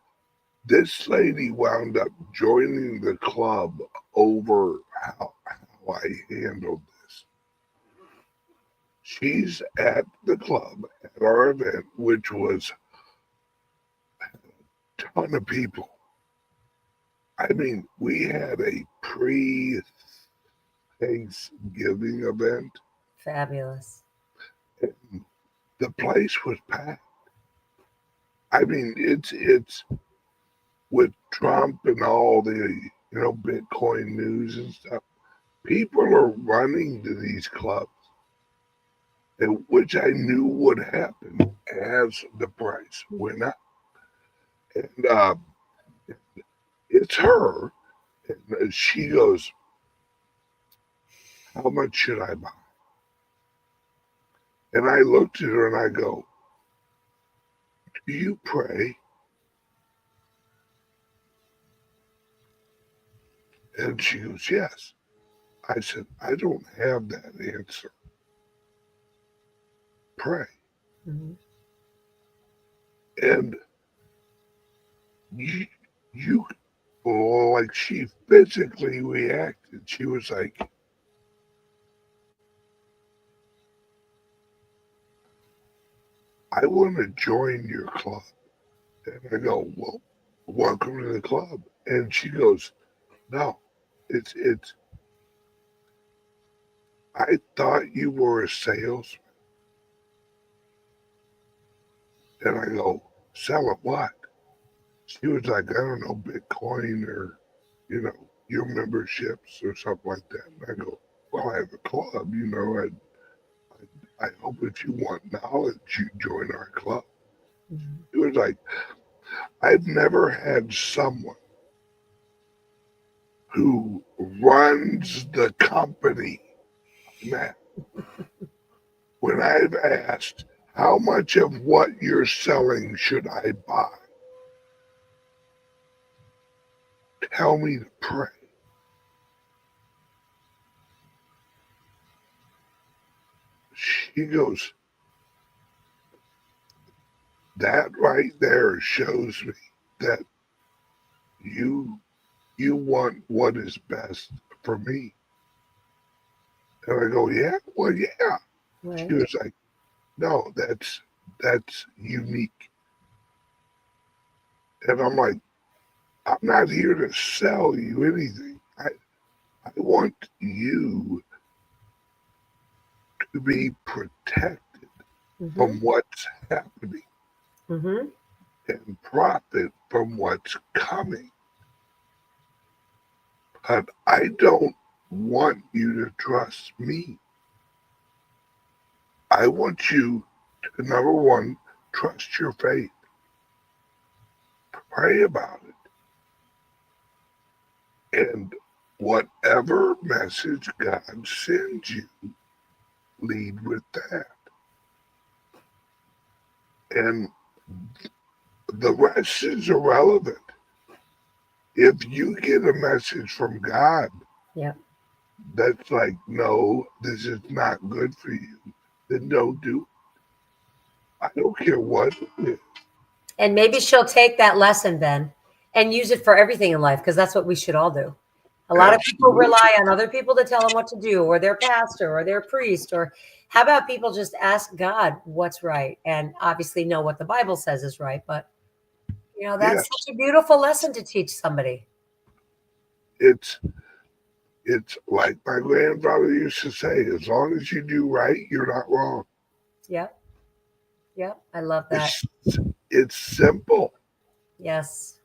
this lady wound up joining the club over how I handled this. She's at the club at our event, which was a ton of people. I mean, we had a pre-Thanksgiving event. Fabulous. And the place was packed. I mean, it's with Trump and all the Bitcoin news and stuff. People are running to these clubs, and which I knew would happen as the price went up. And it's her, and she goes, "How much should I buy?" And I looked at her and I go, "Do you pray?" And she goes, "Yes." I said, "I don't have that answer. Pray." Mm-hmm. And you like, she physically reacted. She was like, "I want to join your club." And I go, "Well, welcome to the club." And she goes, "No, it's I thought you were a salesman." And I go, "Sell it what?" She was like, "I don't know, Bitcoin or, your memberships or something like that." And I go, "Well, I have a club, I hope if you want knowledge, you join our club." Mm-hmm. It was like, I've never had someone who runs the company now, when I've asked, "How much of what you're selling should I buy?" Tell me to pray. She goes, "That right there shows me that you want what is best for me." And I go, "Yeah, well, yeah." Right. She was like, "No, that's unique." And I'm like, "I'm not here to sell you anything. I want you to be protected Mm-hmm. from what's happening Mm-hmm. and profit from what's coming. But I don't want you to trust me. I want you to, number one, trust your faith. Pray about it. And whatever message God sends you, lead with that. And the rest is irrelevant. If you get a message from God, Yeah. that's like, "No, this is not good for you," then don't do it. I don't care what it is. And maybe she'll take that lesson, Ben, and use it for everything in life, because that's what we should all do. A lot of people Absolutely. rely on other people to tell them what to do, or their pastor, or their priest, or how about people just ask God what's right, and obviously know what the Bible says is right. But that's Yes, such a beautiful lesson to teach somebody. it's like my grandfather used to say, as long as you do right, you're not wrong. Yep. Yep. I love that. It's simple. Yes.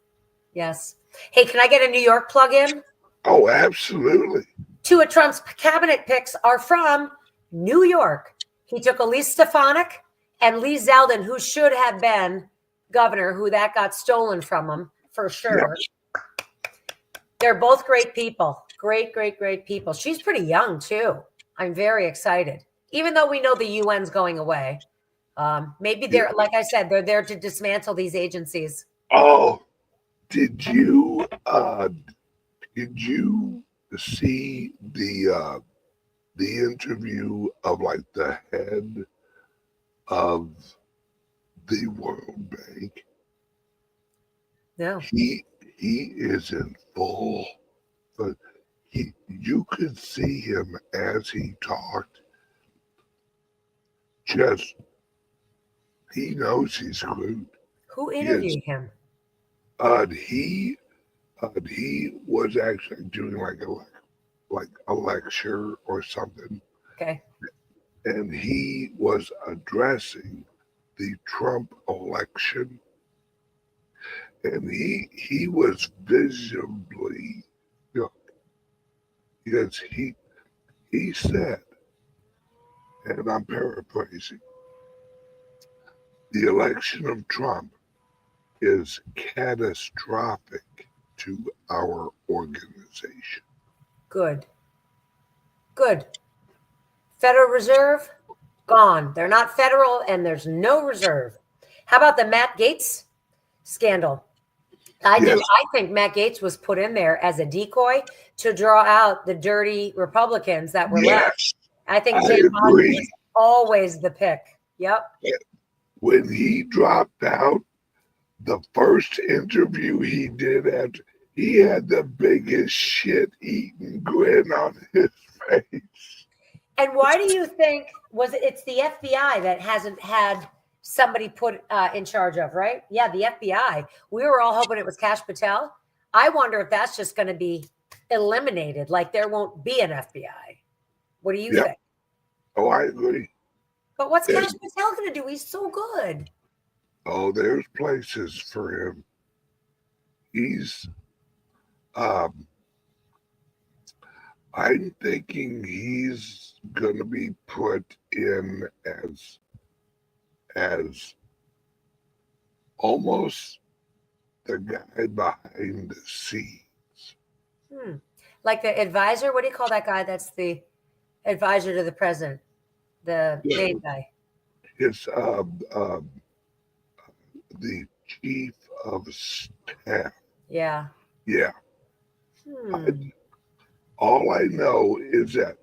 Yes. Hey, can I get a New York plug-in? Oh, absolutely. Two of Trump's cabinet picks are from New York. He took Elise Stefanik and Lee Zeldin, who should have been governor, who that got stolen from him for sure. Yep. They're both great people. Great, great, great people. She's pretty young too. I'm very excited. Even though we know the UN's going away. Maybe they're, like I said, they're there to dismantle these agencies. Oh, did you see the interview of like the head of the World Bank? No. He is in full, but you could see him as he talked. Just he knows he's screwed. Who interviewed him? He was actually doing like a lecture or something, Okay. and he was addressing the Trump election, and he was visibly, because he said, and I'm paraphrasing, the election of Trump is catastrophic to our organization. Good. Federal Reserve, gone. They're not federal and there's no reserve. How about the Matt Gaetz scandal? I think Matt Gaetz was put in there as a decoy to draw out the dirty Republicans that were left. I think Jim Biden was always the pick. Yep. When he dropped out, the first interview he did after, he had the biggest shit-eating grin on his face. And why do you think it's the FBI that hasn't had somebody put in charge of, right? Yeah, the FBI. We were all hoping it was Kash Patel. I wonder if that's just going to be eliminated, like there won't be an FBI. What do you think? Oh, I agree. But what's Kash Patel going to do? He's so good. Oh, there's places for him. He's, I'm thinking he's going to be put in as almost the guy behind the scenes. Like the advisor? What do you call that guy that's the advisor to the president? The main guy. It's the chief of staff. Yeah. Yeah. All I know is that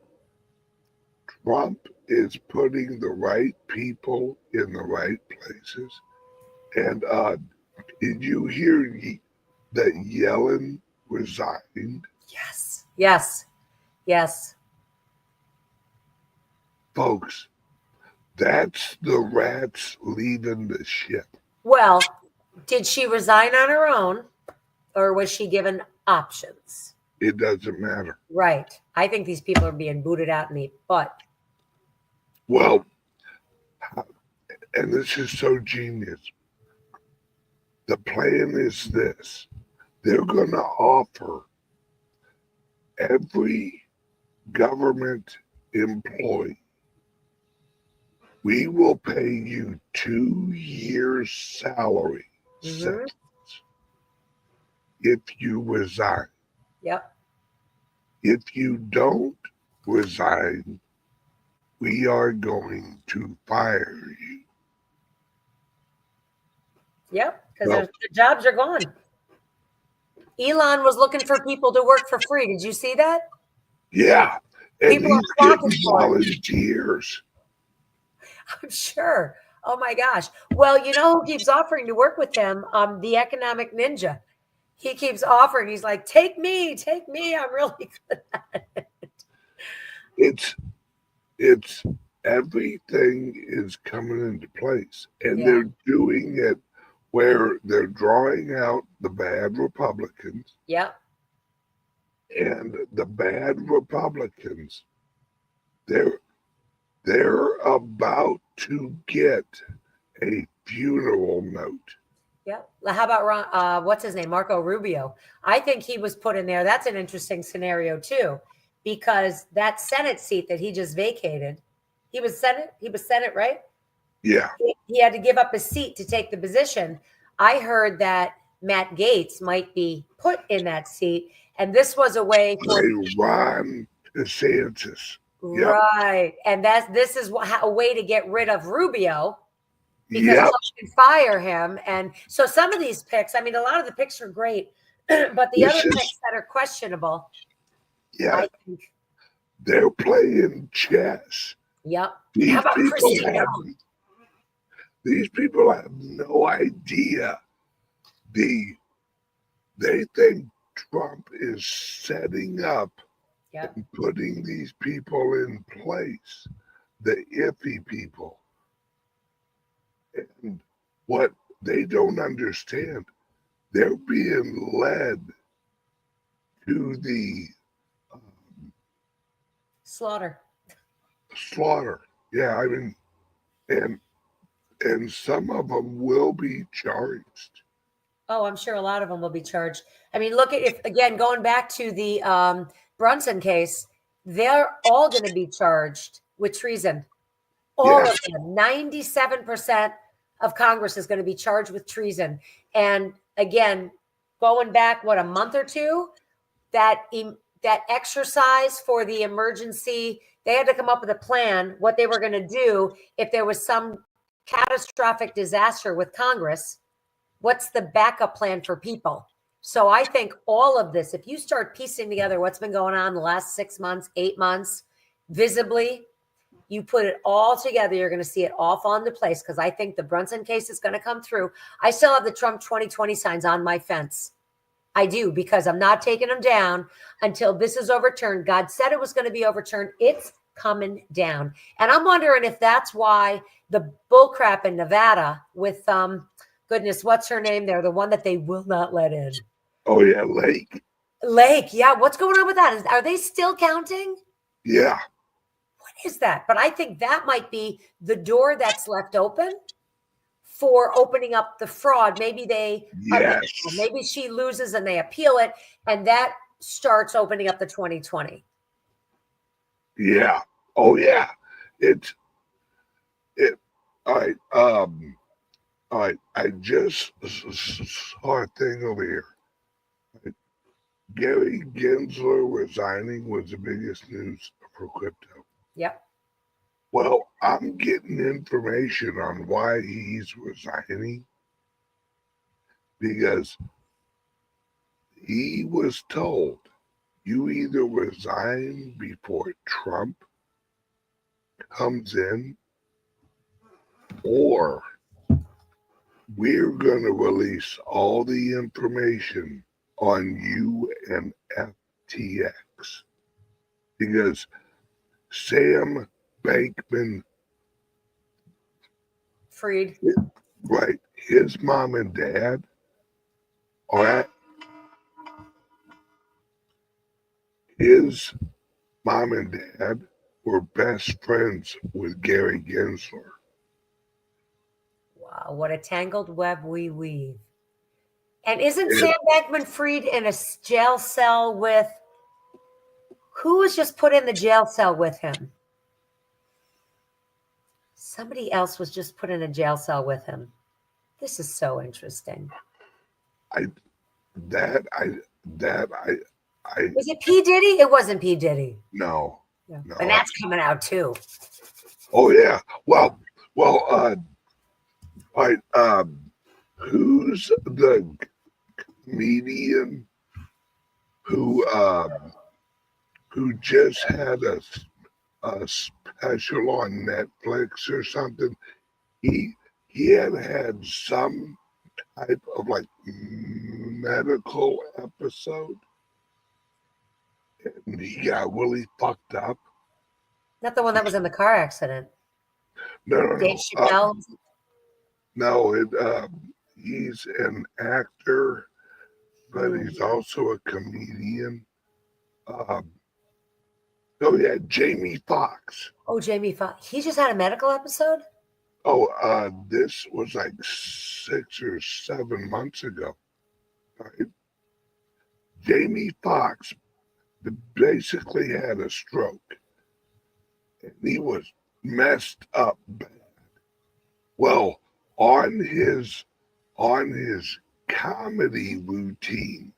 Trump is putting the right people in the right places. And did you hear that Yellen resigned? Yes. Folks, that's the rats leaving the ship. Well, did she resign on her own or was she given options? It doesn't matter. Right. I think these people are being booted out in the butt. Well, and this is so genius. The plan is this. They're going to offer every government employee, we will pay you 2 years' salary if you resign. Yep. If you don't resign, we are going to fire you. Yep, because the jobs are gone. Elon was looking for people to work for free. Did you see that? Yeah. And people are flocking for volunteers. I'm sure. Oh my gosh. Well, you know who keeps offering to work with him? The economic ninja. He keeps offering. He's like, take me. I'm really good at it. It's everything is coming into place. And they're doing it where they're drawing out the bad Republicans. Yep. And the bad Republicans, they're about to get a funeral note. Yep. How about Ron, what's his name? Marco Rubio. I think he was put in there. That's an interesting scenario too, because that Senate seat that he just vacated, he was Senate, right? Yeah. He had to give up his seat to take the position. I heard that Matt Gaetz might be put in that seat, and this was a way for Ron DeSantis. Yep. Right. And this is a way to get rid of Rubio because you can fire him. And so some of these picks, I mean, a lot of the picks are great, but the other picks that are questionable. Yeah. I think, they're playing chess. Yep. These people have no idea the they think Trump is setting up Yep. and putting these people in place, the iffy people. And what they don't understand, they're being led to the Slaughter. slaughter. Yeah, I mean, and some of them will be charged. Oh, I'm sure a lot of them will be charged. I mean, look at if again going back to the Brunson case, they're all going to be charged with treason. All Yeah. of them. 97% of Congress is going to be charged with treason. And again, going back a month or two, that exercise for the emergency, they had to come up with a plan what they were going to do if there was some catastrophic disaster with Congress. What's the backup plan for people? So I think all of this, if you start piecing together what's been going on the last 6 months, 8 months, visibly, you put it all together, you're going to see it all fall into place, because I think the Brunson case is going to come through. I still have the Trump 2020 signs on my fence. I do, because I'm not taking them down until this is overturned. God said it was going to be overturned. It's coming down. And I'm wondering if that's why the bullcrap in Nevada with goodness, what's her name there? The one that they will not let in. Oh yeah, Lake. Yeah. What's going on with that? Are they still counting? Yeah. What is that? But I think that might be the door that's left open for opening up the fraud. Maybe they, Yes. maybe she loses and they appeal it, and that starts opening up the 2020. Yeah. Oh yeah. All right. All right. I just saw a thing over here. Gary Gensler resigning was the biggest news for crypto. Yep. Well, I'm getting information on why he's resigning, because he was told, you either resign before Trump comes in, or we're going to release all the information on you and FTX. Because Sam Freed. Right, his mom and dad are at his mom and dad were best friends with Gary Gensler. Wow, what a tangled web we weave. And isn't Sam Bankman-Fried in a jail cell with, who was just put in the jail cell with him? Somebody else was just put in a jail cell with him. This is so interesting. Was it P. Diddy? It wasn't P. Diddy. No. And that's coming out too. Oh yeah. Well, all right. Who's the comedian who just had a special on Netflix or something? He had some type of like medical episode, and he got really fucked up. Not the one that was in the car accident. No. Dave Chappelle. No, he's an actor, but he's also a comedian. Oh yeah, Jamie Foxx. Oh, Jamie Foxx. He just had a medical episode? Oh, this was like 6 or 7 months ago. Right? Jamie Foxx basically had a stroke, and he was messed up bad. Well, on his comedy routine,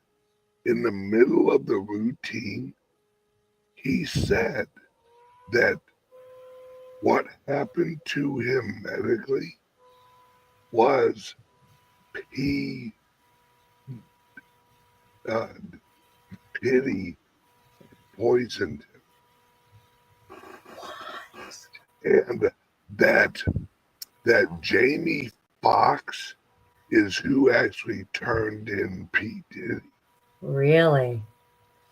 in the middle of the routine, he said that what happened to him medically was pity poisoned him. And that Jamie Foxx is who actually turned in P. Diddy. Really?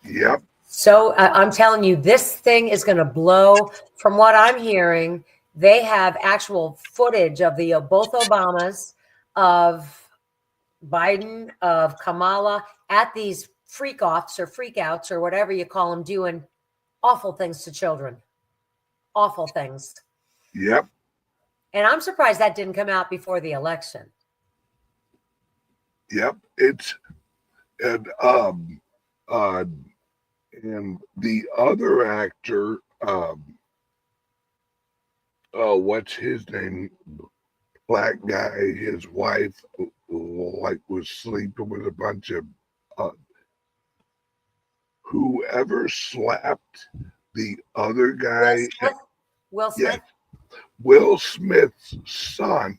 Yep. So I'm telling you, this thing is going to blow. From what I'm hearing, they have actual footage of the both Obamas, of Biden, of Kamala at these freak-offs or freak-outs or whatever you call them, doing awful things to children. Awful things. Yep. And I'm surprised that didn't come out before the election. Yep. And the other actor, what's his name? Black guy, his wife, like, was sleeping with a bunch of whoever slapped the other guy. Will Smith? Yeah, Will Smith's son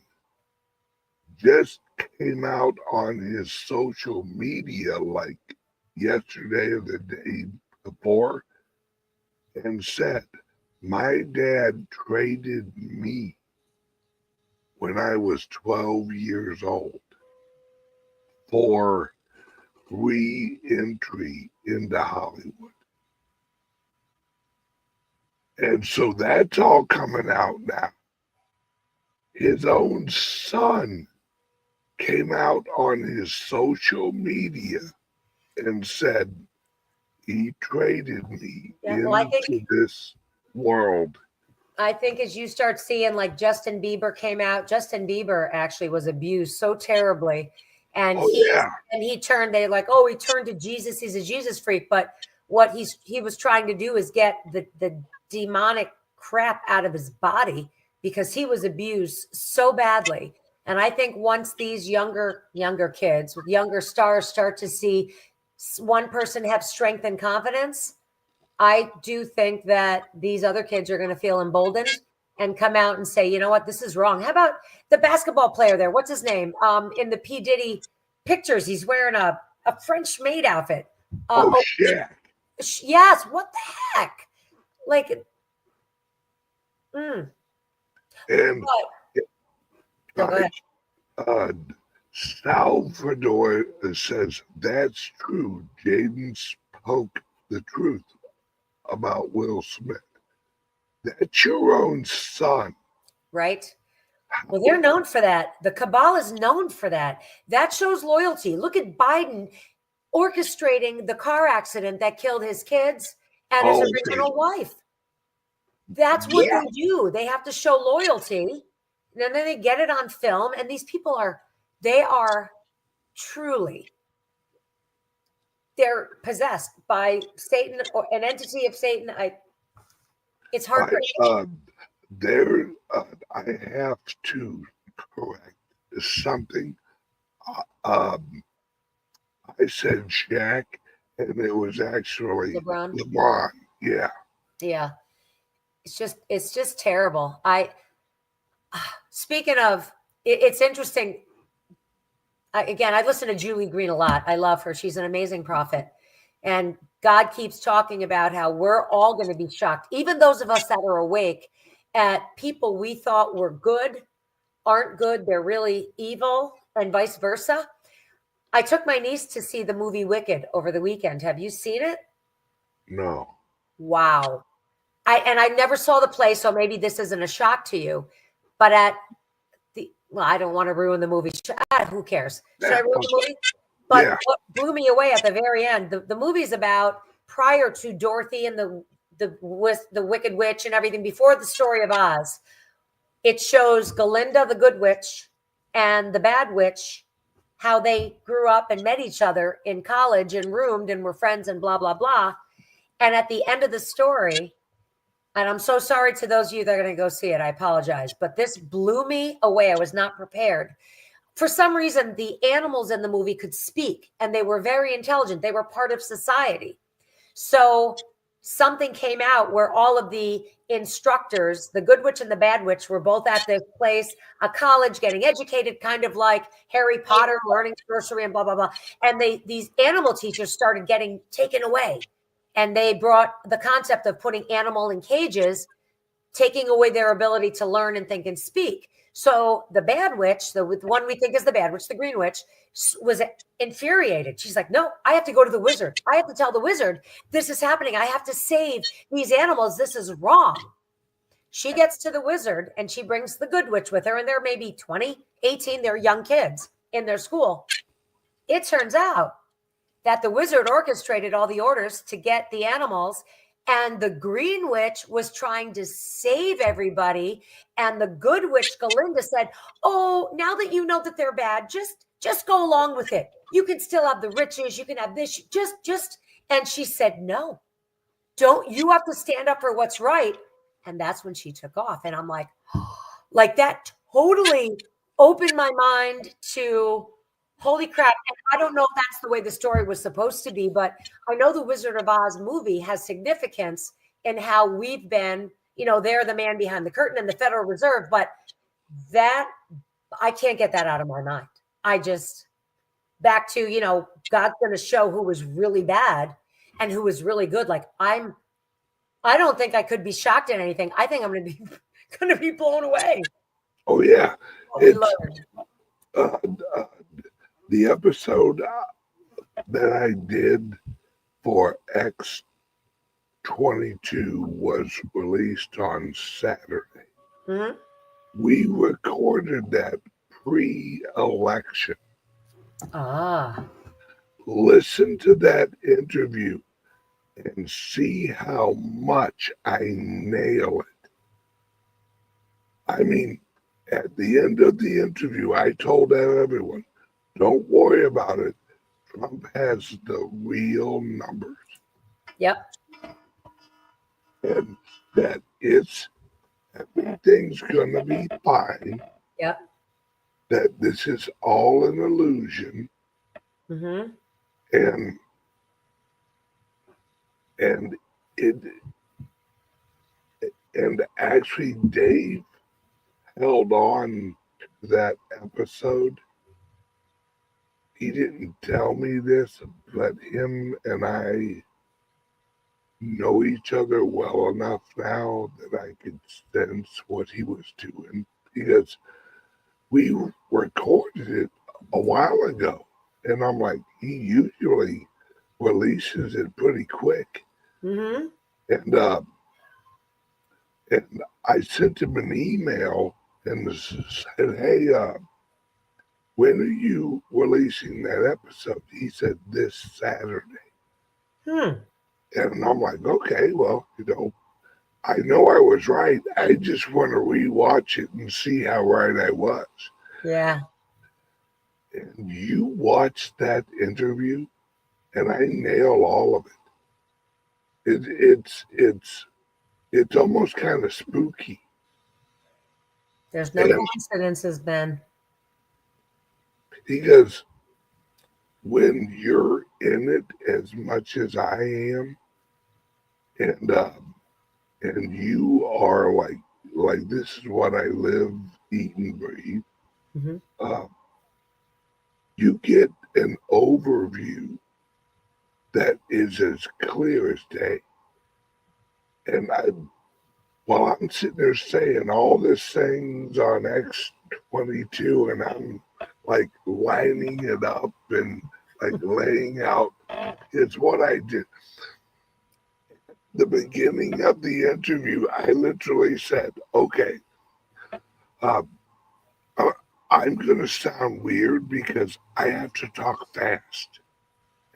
just came out on his social media like yesterday or the day before and said, my dad traded me when I was 12 years old for re-entry into Hollywood. And so that's all coming out now. His own son came out on his social media and said he traded me into this world. I think as you start seeing, like, Justin Bieber came out, Justin Bieber actually was abused so terribly. And he turned, they like, oh, he turned to Jesus. He's a Jesus freak. But what he was trying to do is get the demonic crap out of his body, because he was abused so badly. And I think once these younger kids with younger stars start to see one person have strength and confidence, I do think that these other kids are going to feel emboldened and come out and say, you know what, this is wrong. How about the basketball player there? What's his name? In the P. Diddy pictures, he's wearing a French maid outfit. Shaq. Yes. What the heck? Like, And go ahead. Salvador says, that's true. Jaden spoke the truth about Will Smith. That's your own son. Right? Well, they're known for that. The cabal is known for that. That shows loyalty. Look at Biden orchestrating the car accident that killed his kids and his original wife. That's what they do. They have to show loyalty. And then they get it on film. And these people they are truly, they're possessed by Satan or an entity of Satan. It's heartbreaking. I have to correct something. I said Shaq, and it was actually LeBron. Yeah. Yeah. It's just terrible. Speaking of, it's interesting. I listen to Julie Green a lot. I love her. She's an amazing prophet. And God keeps talking about how we're all going to be shocked, even those of us that are awake, at people we thought were good aren't good. They're really evil, and vice versa. I took my niece to see the movie Wicked over the weekend. Have you seen it? No. Wow. I never saw the play, so maybe this isn't a shock to you. But I don't want to ruin the movie. Who cares? Should I ruin the movie? But what blew me away at the very end, the movie is about prior to Dorothy and the Wicked Witch and everything, before the story of Oz. It shows Glinda, the good witch, and the bad witch, how they grew up and met each other in college and roomed and were friends and blah, blah, blah. And at the end of the story, and I'm so sorry to those of you that are going to go see it, I apologize, but this blew me away. I was not prepared. For some reason, the animals in the movie could speak, and they were very intelligent. They were part of society. So something came out where all of the instructors, the good witch and the bad witch, were both at this place, a college, getting educated, kind of like Harry Potter, learning sorcery and blah, blah, blah. And these animal teachers started getting taken away. And they brought the concept of putting animal in cages, taking away their ability to learn and think and speak. So the bad witch, the one we think is the bad witch, the green witch, was infuriated. She's like, no, I have to go to the wizard. I have to tell the wizard this is happening. I have to save these animals. This is wrong. She gets to the wizard and she brings the good witch with her. And they're maybe 20, 18. They're young kids in their school. It turns out that the wizard orchestrated all the orders to get the animals. And the green witch was trying to save everybody. And the good witch, Galinda, said, oh, now that you know that they're bad, just go along with it. You can still have the riches. You can have this. Just. And she said, no, don't. You have to stand up for what's right. And that's when she took off. And I'm like that totally opened my mind to holy crap. And I don't know if that's the way the story was supposed to be, but I know the Wizard of Oz movie has significance in how we've been, they're the man behind the curtain and the Federal Reserve, but that I can't get that out of my mind. I just back to, God's going to show who was really bad and who was really good. Like I don't think I could be shocked at anything. I think I'm going to be blown away. Oh yeah, the episode that I did for X22 was released on Saturday. Mm-hmm. We recorded that pre-election. Listen to that interview and see how much I nail it. I mean, at the end of the interview, I told everyone, don't worry about it. Trump has the real numbers. Yep. And that everything's going to be fine. Yep. That this is all an illusion. Mm-hmm. And actually Dave held on to that episode. He didn't tell me this, but him and I know each other well enough now that I could sense what he was doing, because we recorded it a while ago. And I'm like, he usually releases it pretty quick. Mm-hmm. And I sent him an email and said, hey, when are you releasing that episode? He said, this Saturday. And I'm like, okay, well, I know I was right. I just want to rewatch it and see how right I was. Yeah. And you watch that interview, and I nail all of it. It's almost kind of spooky. There's no coincidences, Ben. Because when you're in it as much as I am, and you are like this is what I live, eat, and breathe. Mm-hmm. You get an overview that is as clear as day. And while I'm sitting there saying all these things on X22, and I'm like lining it up and like laying out, it's what I did. The beginning of the interview, I literally said, okay, I'm going to sound weird because I have to talk fast.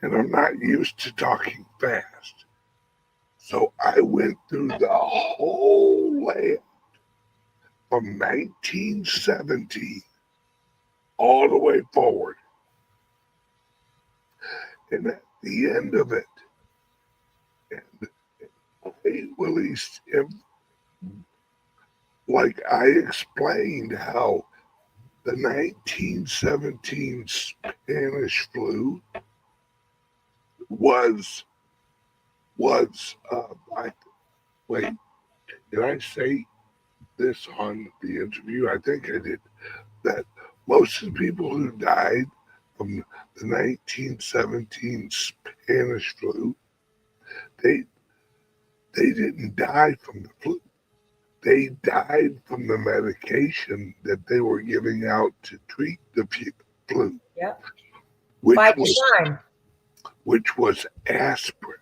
And I'm not used to talking fast. So I went through the whole layout from 1917 all the way forward. And at the end of it, and I released him, like I explained how the 1917 Spanish flu was wait, did I say this on the interview? I think I did. That most of the people who died from the 1917 Spanish flu, they didn't die from the flu. they died from the medication that they were giving out to treat the flu. Yep. Which By was, design. which was aspirin.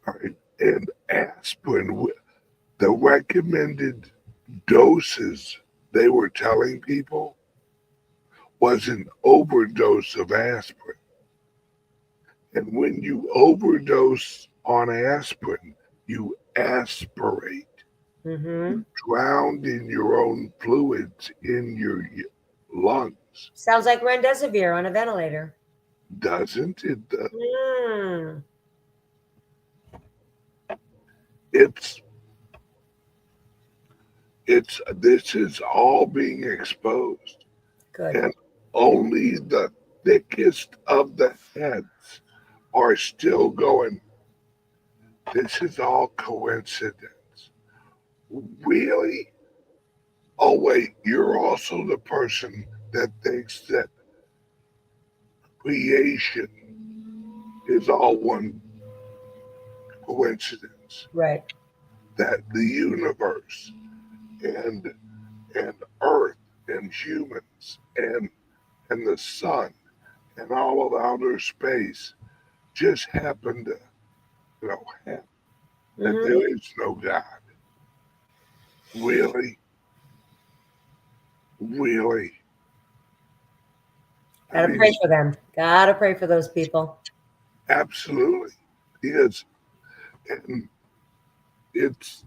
All right. And aspirin, the recommended doses they were telling people was an overdose of aspirin. And when you overdose on aspirin, you aspirate. You drown in your own fluids in your lungs. Sounds like remdesivir on a ventilator. Doesn't it? This is all being exposed. Good. And only the thickest of the heads are still going, this is all coincidence. Really? Oh, wait, you're also the person that thinks that creation is all one coincidence. Right. That the universe and Earth and humans and the sun and all of outer space just happen to, happen. That there is no God. Really? Really? Gotta pray for them. Gotta pray for those people. Absolutely. Because and it's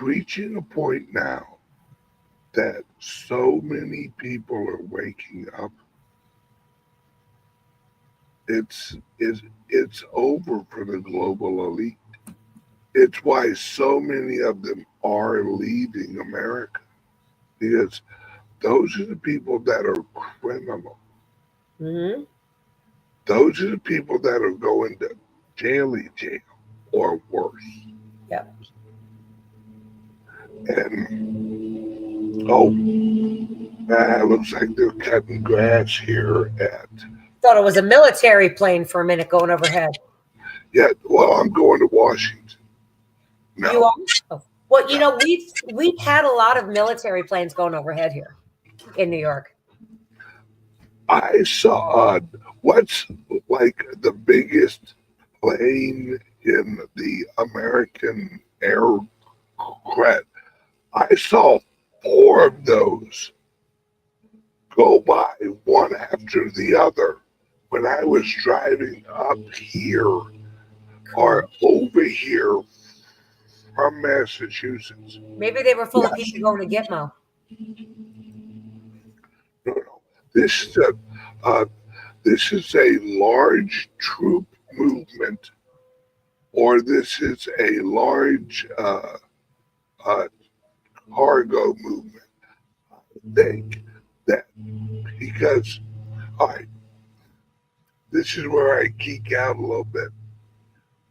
reaching a point now that so many people are waking up. It's over for the global elite. It's why so many of them are leaving America, because those are the people that are criminal. Those are the people that are going to jail or worse. Yep. And looks like they're cutting grass here at. Thought it was a military plane for a minute going overhead. Yeah, well, I'm going to Washington. No. You are? Oh. Well, we've had a lot of military planes going overhead here in New York. I saw what's like the biggest plane in the American aircraft. I saw 4 of those go by one after the other when I was driving up here or over here from Massachusetts. Maybe they were full of people going to Gitmo. No. This is a large troop movement, or this is a large cargo movement. I think that because, all right, this is where I geek out a little bit.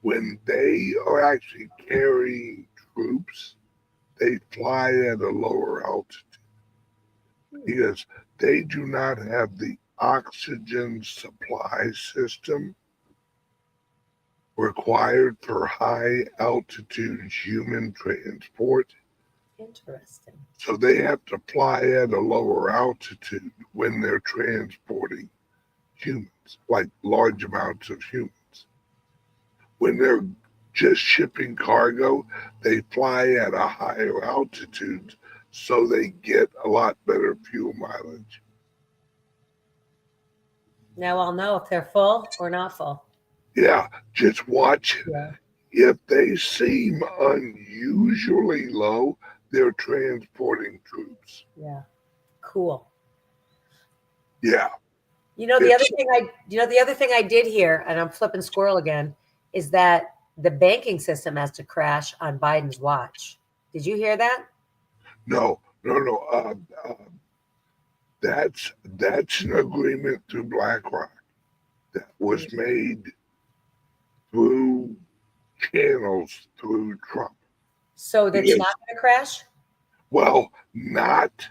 When they are actually carrying troops, they fly at a lower altitude because they do not have the oxygen supply system required for high altitude human transport. Interesting. So they have to fly at a lower altitude when they're transporting humans, like large amounts of humans. When they're just shipping cargo, they fly at a higher altitude so they get a lot better fuel mileage. Now I'll know if they're full or not full. Yeah, just watch. Yeah. If they seem unusually low, they're transporting troops. Yeah. Cool. Yeah. The other thing I did hear, and I'm flipping squirrel again, is that the banking system has to crash on Biden's watch. Did you hear that? No. That's an agreement through BlackRock that was made through channels through Trump. So that's not going to crash? Well, not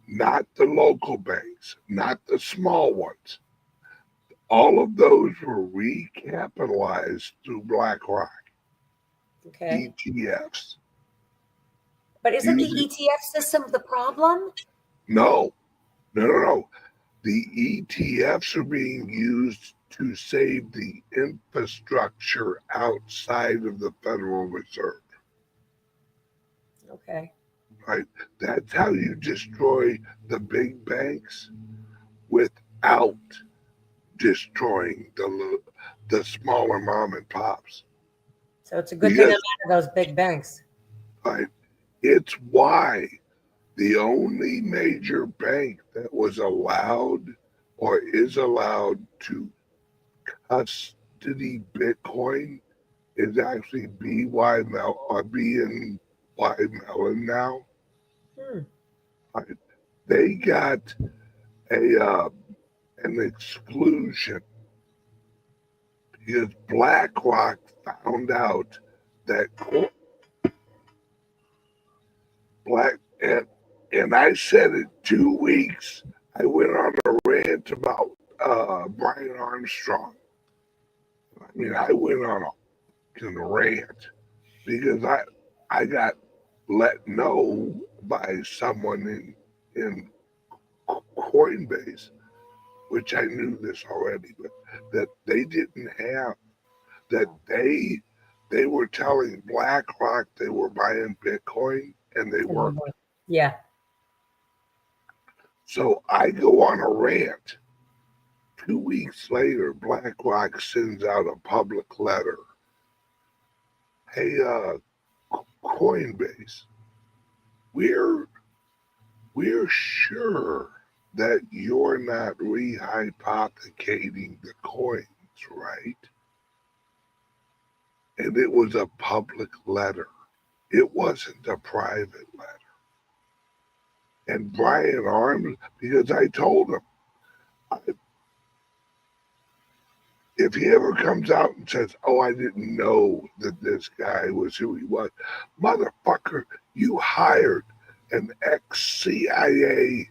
the local banks, not the small ones. All of those were recapitalized through BlackRock. Okay. ETFs. But isn't the Using- ETF system the problem? No. The ETFs are being used to save the infrastructure outside of the Federal Reserve. Okay. Right? That's how you destroy the big banks without destroying the smaller mom and pops. So it's a good thing I'm Because, out of those big banks. right, it's why the only major bank that was allowed or is allowed to custody Bitcoin is actually BNY Mellon now. Hmm. Right? They got an exclusion because BlackRock found out that and I said it 2 weeks. I went on a rant about Brian Armstrong. I mean, I went on a rant because I got let know by someone in Coinbase, which I knew this already, but that they didn't have that they were telling BlackRock they were buying Bitcoin and they weren't. Yeah. So I go on a rant. 2 weeks later, BlackRock sends out a public letter. Hey, Coinbase, we're sure that you're not rehypothecating the coins, right? And it was a public letter. It wasn't a private letter. And Brian Arms, because I told him, if he ever comes out and says, oh, I didn't know that this guy was who he was, motherfucker, you hired an ex-CIA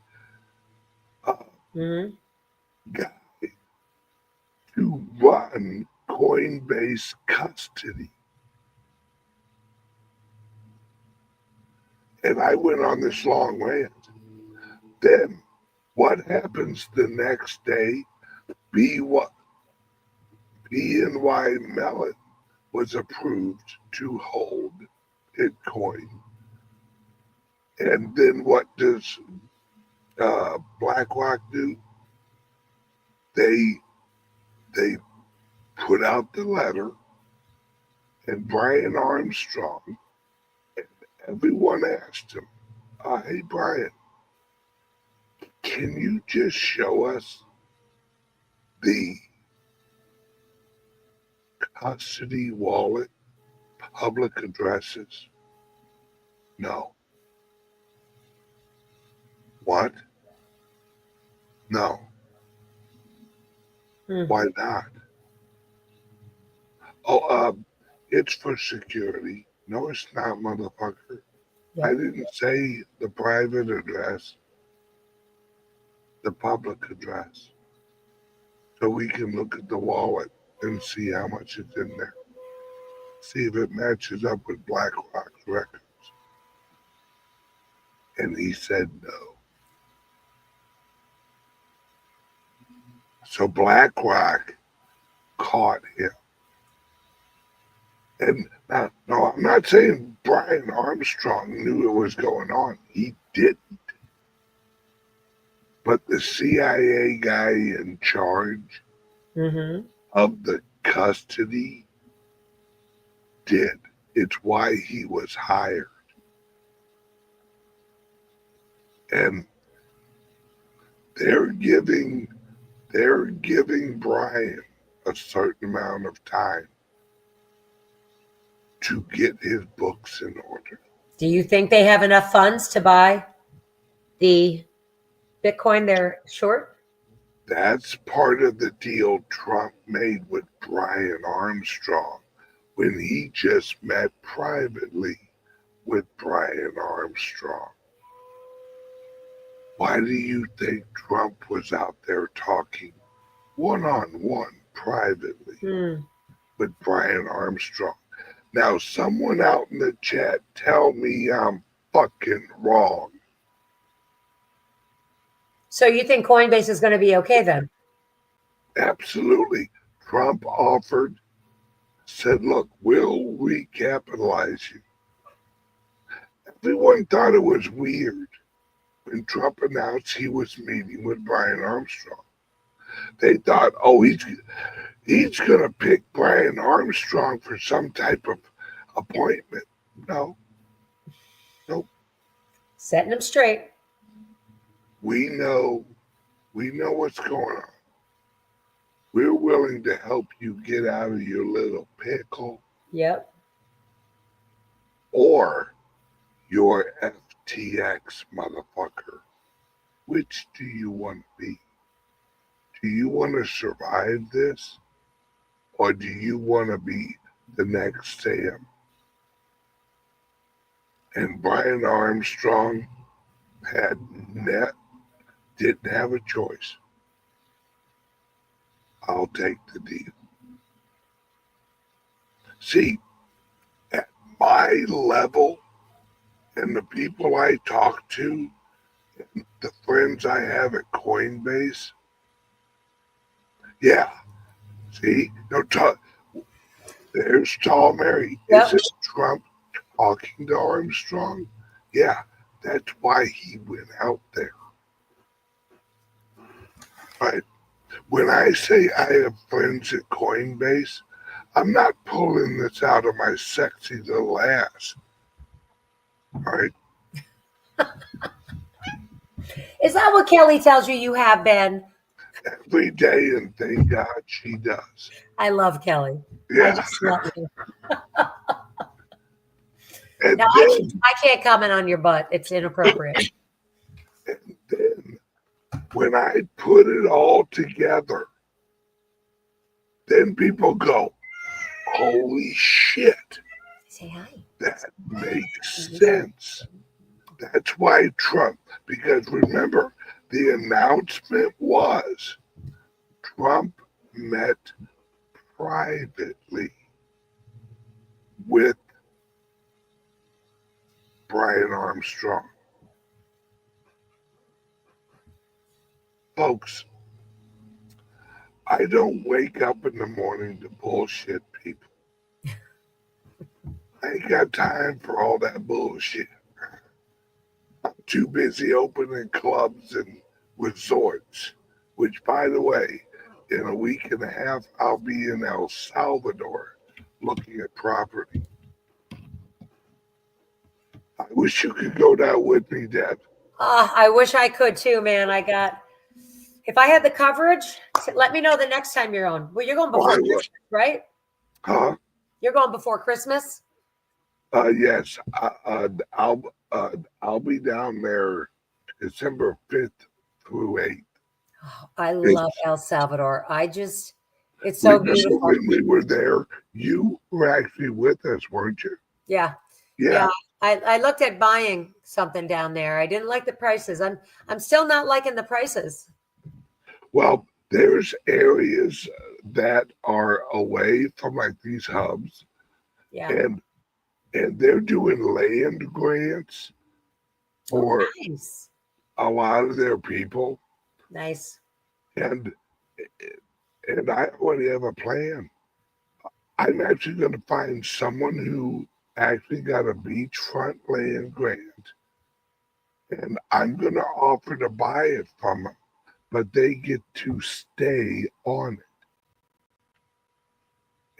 guy to run Coinbase custody. And I went on this long rant. Then what happens the next day? BNY Mellon was approved to hold Bitcoin. And then what does BlackRock do? They put out the letter, and Brian Armstrong, and everyone asked him, hey, Brian, can you just show us the custody wallet public addresses? No. What? No. Why not? Oh, it's for security. No, it's not, motherfucker. Yeah. I didn't say the private address, the public address. So we can look at the wallet and see how much is in there. See if it matches up with BlackRock's records. And he said no. So BlackRock caught him. And now, no, I'm not saying Brian Armstrong knew what was going on. He didn't. But the CIA guy in charge of the custody did. It's why he was hired. And they're giving Brian a certain amount of time to get his books in order. Do you think they have enough funds to buy the Bitcoin they're short? That's part of the deal Trump made with Brian Armstrong when he just met privately with Brian Armstrong. Why do you think Trump was out there talking one-on-one privately with Brian Armstrong? Now, someone out in the chat tell me I'm fucking wrong. So you think Coinbase is going to be okay then? Absolutely. Trump said, look, we'll recapitalize you. Everyone thought it was weird when Trump announced he was meeting with Brian Armstrong. They thought, oh, he's going to pick Brian Armstrong for some type of appointment. No. Nope. Setting them straight. We know what's going on. We're willing to help you get out of your little pickle. Yep. Or your FTX motherfucker. Which do you want to be? Do you want to survive this? Or do you want to be the next Sam? And Brian Armstrong didn't have a choice. I'll take the deal. See, at my level and the people I talk to, and the friends I have at Coinbase, yeah. See, there's Tall Mary. Yep. Is it Trump talking to Armstrong? Yeah, that's why he went out there. Right. When I say I have friends at Coinbase, I'm not pulling this out of my sexy little ass. All right. Is that what Kelly tells you have been? Every day, and thank God she does. I love Kelly. Yeah. I just love you. And Now, then, I can't comment on your butt. It's inappropriate. and then when I put it all together, then people go, holy shit. Say hi. That makes sense. That's why Trump, because remember, the announcement was Trump met privately with Brian Armstrong. Folks, I don't wake up in the morning to bullshit people. I ain't got time for all that bullshit. I'm too busy opening clubs and resorts, which, by the way, in a week and a half, I'll be in El Salvador looking at property. I wish you could go down with me, Deb. I wish I could too, man. If I had the coverage, let me know the next time you're on. Well, you're going before Christmas, right? Huh? You're going before Christmas? Yes. I'll be down there December 5th through 8th. Oh, I love El Salvador. It's so beautiful. When we were there, you were actually with us, weren't you? Yeah. Yeah. I looked at buying something down there. I didn't like the prices. I'm still not liking the prices. Well, there's areas that are away from like these hubs. Yeah. And they're doing land grants for a lot of their people. Nice. And I already have a plan. I'm actually going to find someone who actually got a beachfront land grant, and I'm going to offer to buy it from them, but they get to stay on it.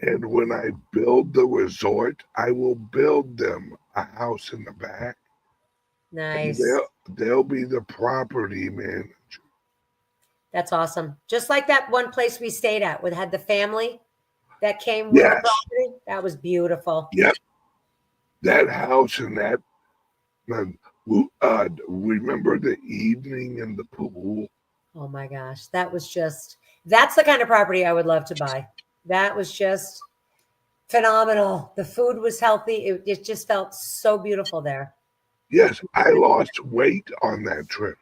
And when I build the resort, I will build them a house in the back. Nice. They'll be the property manager. That's awesome. Just like that one place we stayed at, had the family that came with the property. That was beautiful. Yep. That house and that, remember the evening in the pool? Oh my gosh. That's the kind of property I would love to buy. That was just phenomenal. The food was healthy. It just felt so beautiful there. Yes, I lost weight on that trip.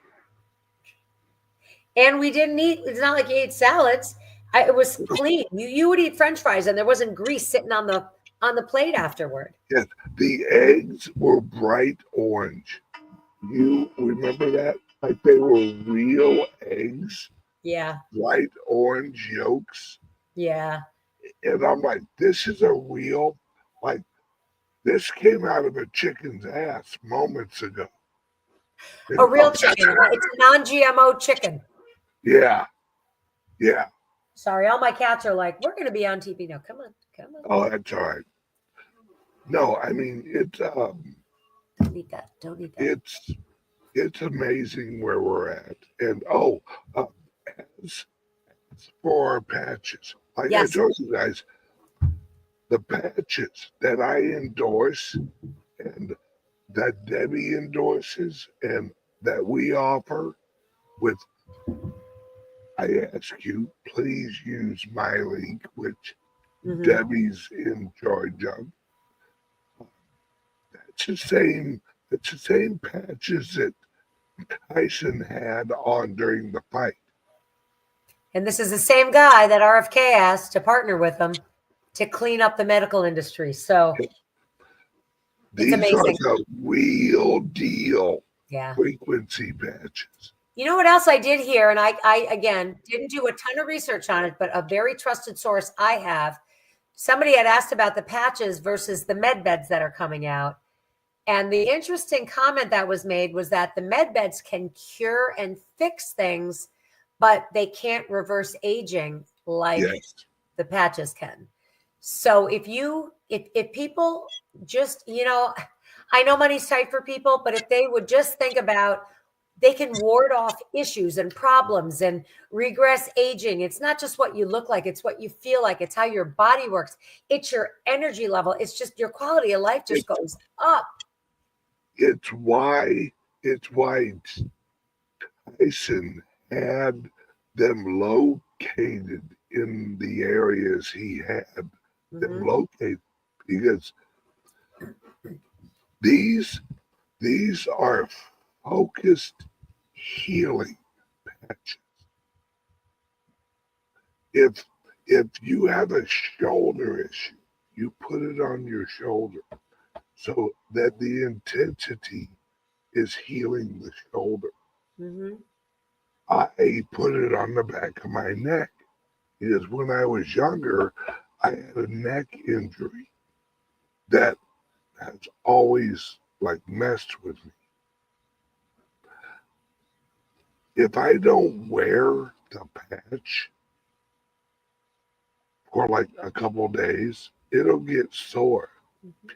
And we didn't eat. It's not like you ate salads. It was clean. You would eat French fries, and there wasn't grease sitting on the on the plate afterward. Yes, the eggs were bright orange. You remember that? Like they were real eggs, Yeah. bright orange yolks. Yeah. And I'm like, this is a real, like, this came out of a chicken's ass moments ago. A real chicken. It's a non-GMO chicken. Yeah. Yeah. Sorry, all my cats are like, we're going to be on TV. No, come on. Come on. Oh, that's all right. No, I mean, Don't eat that. Don't eat that. it's amazing where we're at. And as for our patches, like Yes. I told you guys, the patches that I endorse and that Debbie endorses and that we offer with, I ask you, please use my link, which Debbie's in charge of. It's the same patches that Tyson had on during the fight. And this is the same guy that RFK asked to partner with him to clean up the medical industry. So These it's amazing. are the real deal Yeah. frequency patches. You know what else I did here? And I again didn't do a ton of research on it, but a very trusted source I have. Somebody had asked about the patches versus the med beds that are coming out. And the interesting comment that was made was that the med beds can cure and fix things, but they can't reverse aging like the patches can. So if people just, I know money's tight for people, but if they would just think about, they can ward off issues and problems and regress aging. It's not just what you look like. It's what you feel like. It's how your body works. It's your energy level. It's just your quality of life just goes up. It's why Tyson had them located in the areas he had them located, because these are focused healing patches. If you have a shoulder issue, you put it on your shoulder so that the intensity is healing the shoulder. I put it on the back of my neck because when I was younger, I had a neck injury that has always like messed with me. If I don't wear the patch for like a couple days, it'll get sore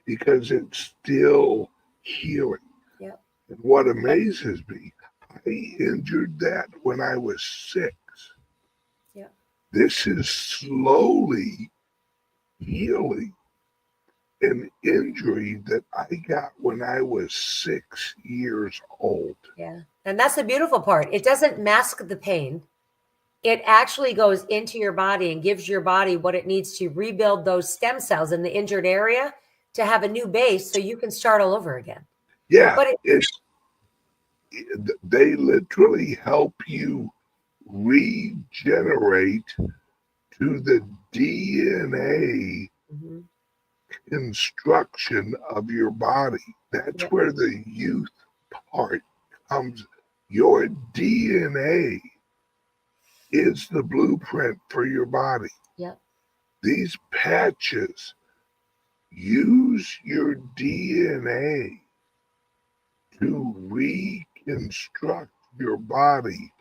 because it's still healing. Yep. And what amazes me, I injured that when I was 6. Yeah. This is slowly healing an injury that I got when I was 6 years old. Yeah. And that's the beautiful part. It doesn't mask the pain. It actually goes into your body and gives your body what it needs to rebuild those stem cells in the injured area to have a new base so you can start all over again. Yeah. But they literally help you regenerate to the DNA construction of your body. That's where the youth part comes. Your DNA is the blueprint for your body. Yep. These patches use your DNA to reconstruct your body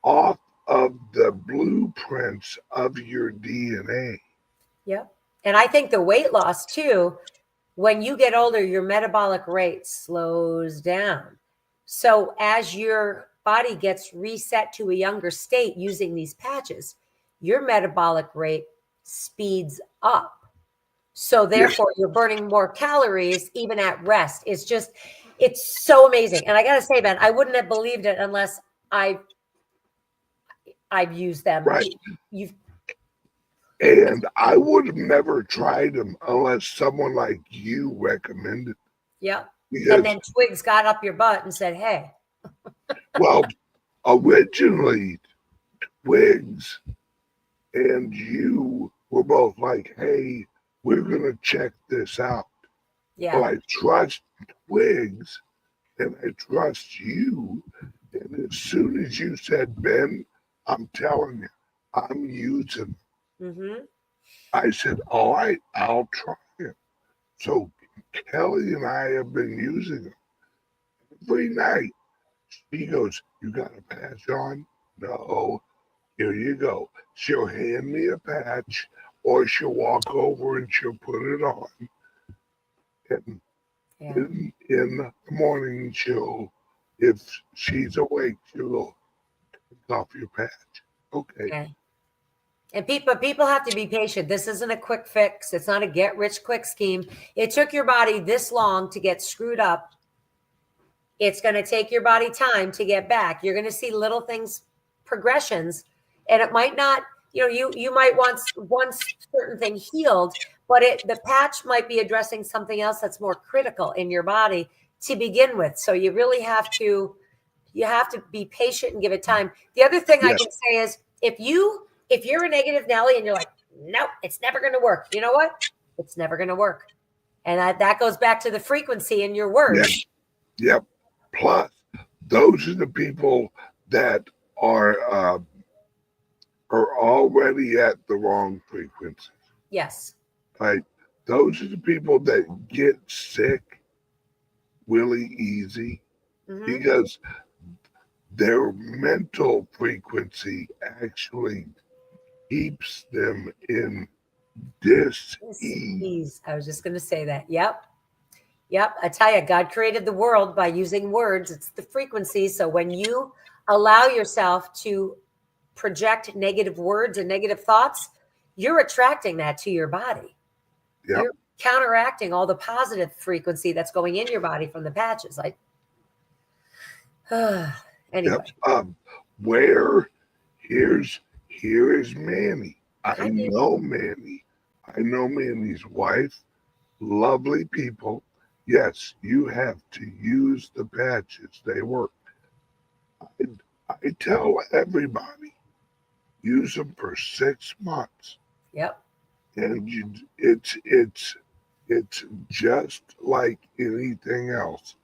off of the blueprints of your DNA. Yep. And I think the weight loss too, when you get older, your metabolic rate slows down. So as your body gets reset to a younger state using these patches, your metabolic rate speeds up. So therefore you're burning more calories even at rest. It's so amazing. And I got to say, Ben, I wouldn't have believed it unless I've used them. Right. And I would have never tried them unless someone like you recommended. Yep. And then Twigs got up your butt and said, hey. Well, originally, Twigs and you were both like, hey, we're going to check this out. Yeah. Well, I trust Twigs and I trust you. And as soon as you said, Ben, I'm telling you, I'm using them. Mm-hmm. I said, all right, I'll try it. So Kelly and I have been using them every night. She goes, you got a patch on? No. Here you go. She'll hand me a patch, or she'll walk over and she'll put it on. And in the morning, if she's awake, she'll go, take off your patch. Okay. And people have to be patient. This isn't a quick fix. It's not a get rich quick scheme. It took your body this long to get screwed up. It's going to take your body time to get back. You're going to see little things, progressions, and it might not, you might want one certain thing healed, but the patch might be addressing something else that's more critical in your body to begin with. So you really have to be patient and give it time. The other thing I can say is if you're a negative Nelly and you're like, nope, it's never going to work. You know what? It's never going to work. And that goes back to the frequency in your words. Yep. Plus, those are the people that are already at the wrong frequency. Yes. Right? Those are the people that get sick really easy because their mental frequency actually keeps them in dis-ease. I was just going to say that. Yep. I tell you, God created the world by using words. It's the frequency. So when you allow yourself to project negative words and negative thoughts, you're attracting that to your body. Yep. You're counteracting all the positive frequency that's going in your body from the patches. Anyway. Yep. Here is Manny. I know Manny. I know Manny's wife. Lovely people. Yes, you have to use the patches. They work. I tell everybody, use them for 6 months. Yep. And it's just like anything else.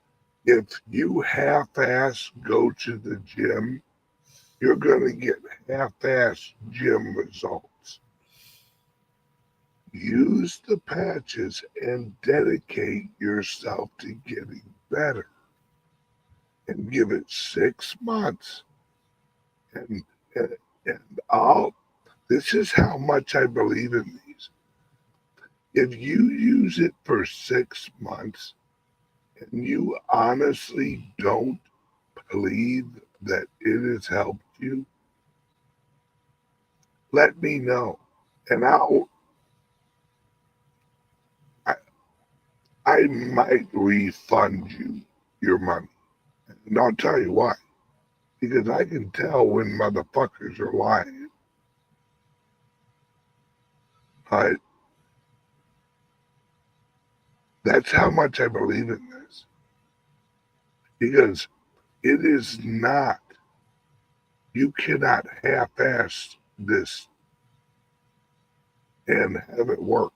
If you half-ass go to the gym, you're going to get half-ass gym results. Use the patches and dedicate yourself to getting better. And give it 6 months. And this is how much I believe in these. If you use it for 6 months and you honestly don't believe that it has helped you, let me know. And I might refund you your money. And I'll tell you why. Because I can tell when motherfuckers are lying. That's how much I believe in this. Because it is not, you cannot half-ass this and have it work.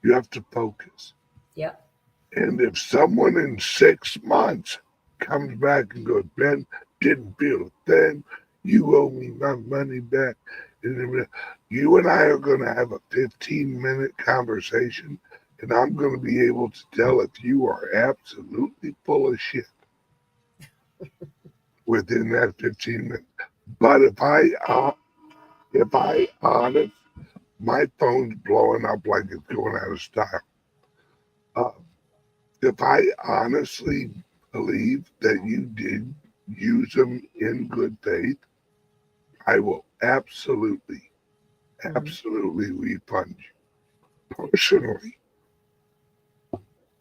You have to focus. Yep. And if someone in 6 months comes back and goes, Ben, didn't feel a thing, you owe me my money back, and you and I are going to have a 15-minute conversation, and I'm going to be able to tell if you are absolutely full of shit within that 15 minutes. But if I honest, my phone's blowing up like it's going out of style. If I honestly believe that you did use them in good faith, I will absolutely refund you personally.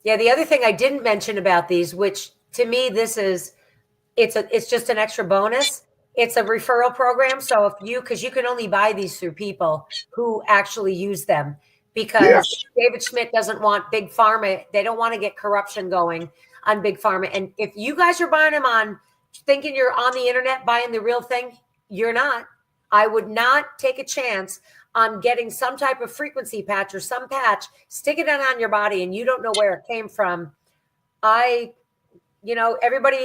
Yeah, the other thing I didn't mention about these, which to me it's just an extra bonus. It's a referral program. So because you can only buy these through people who actually use them. Because David Schmidt doesn't want big pharma. They don't want to get corruption going on big pharma. And if you guys are buying them on thinking you're on the internet buying the real thing, you're not. I would not take a chance on getting some type of frequency patch or some patch, stick it on your body and you don't know where it came from. Everybody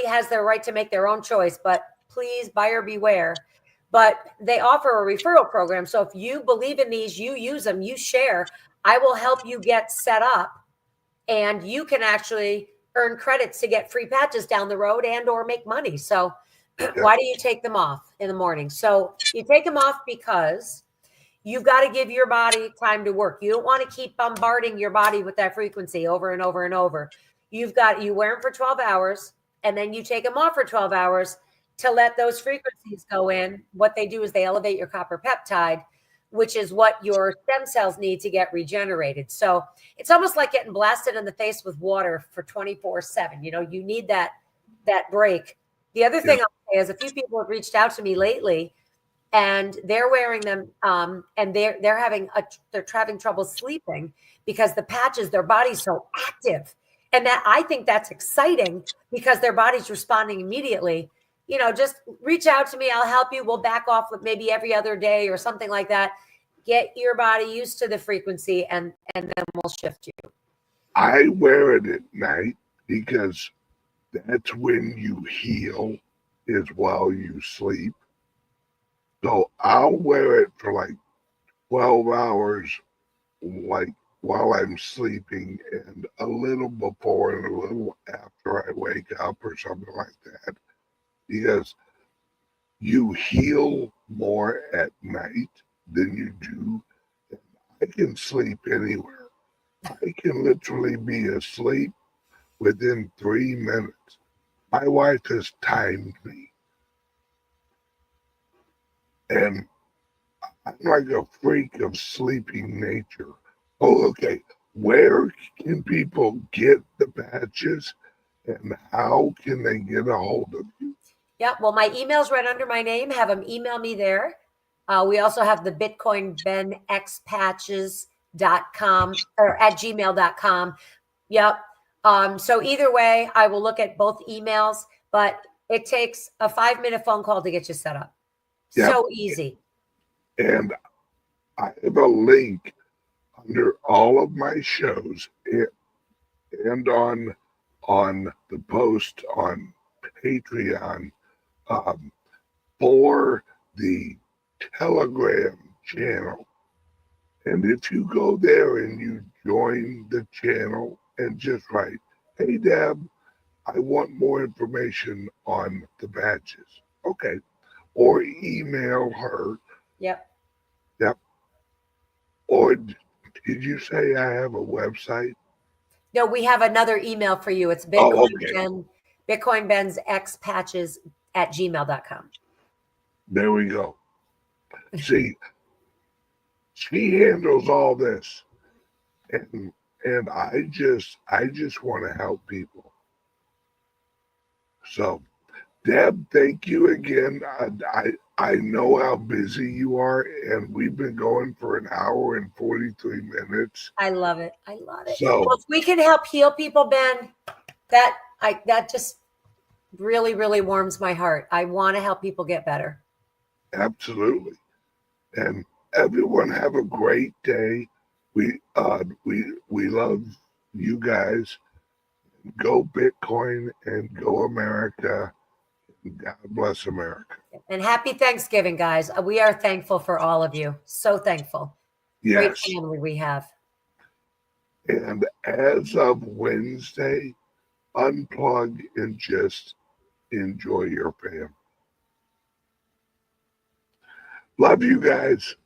has their right to make their own choice, but please, buyer beware. But they offer a referral program. So if you believe in these, you use them, you share, I will help you get set up and you can actually earn credits to get free patches down the road and or make money. So why do you take them off in the morning? So you take them off because you've got to give your body time to work. You don't want to keep bombarding your body with that frequency over and over and over. You wear them for 12 hours and then you take them off for 12 hours to let those frequencies go in. What they do is they elevate your copper peptide, which is what your stem cells need to get regenerated. So it's almost like getting blasted in the face with water for 24/7. You need that break. The other thing I'll say is a few people have reached out to me lately and they're wearing them and they're having trouble sleeping because the patches, their body's so active. And that I think that's exciting because their body's responding immediately. Just reach out to me. I'll help you. We'll back off with maybe every other day or something like that. Get your body used to the frequency and then we'll shift you. I wear it at night because that's when you heal is while you sleep. So I'll wear it for like 12 hours, like while I'm sleeping and a little before and a little after I wake up or something like that. Because you heal more at night than you do. I can sleep anywhere. I can literally be asleep within 3 minutes. My wife has timed me. And I'm like a freak of sleeping nature. Oh, okay. Where can people get the patches and how can they get a hold of you? Yeah, well, my email's right under my name. Have them email me there. We also have the BitcoinBensXpatches.com or at gmail.com. Yep. So either way, I will look at both emails, but it takes a 5-minute phone call to get you set up. Yep. So easy. And I have a link under all of my shows and on the post on Patreon for the Telegram channel. And if you go there and you join the channel and just write, "Hey Deb, I want more information on the patches." Okay. Or email her. Yep. Or did you say I have a website? No, we have another email for you. It's BitcoinBensXpatches at gmail.com. There we go. See, she handles all this. And I just want to help people. So, Deb, thank you again. I know how busy you are, and we've been going for an hour and 43 minutes. I love it. So, well, if we can help heal people, Ben, that just really, really warms my heart. I want to help people get better. Absolutely. And everyone have a great day. We love you guys. Go Bitcoin and go America. God bless America. And happy Thanksgiving, guys. We are thankful for all of you. So thankful. Yes. Great family we have. And as of Wednesday, unplug and just enjoy your family. Love you guys.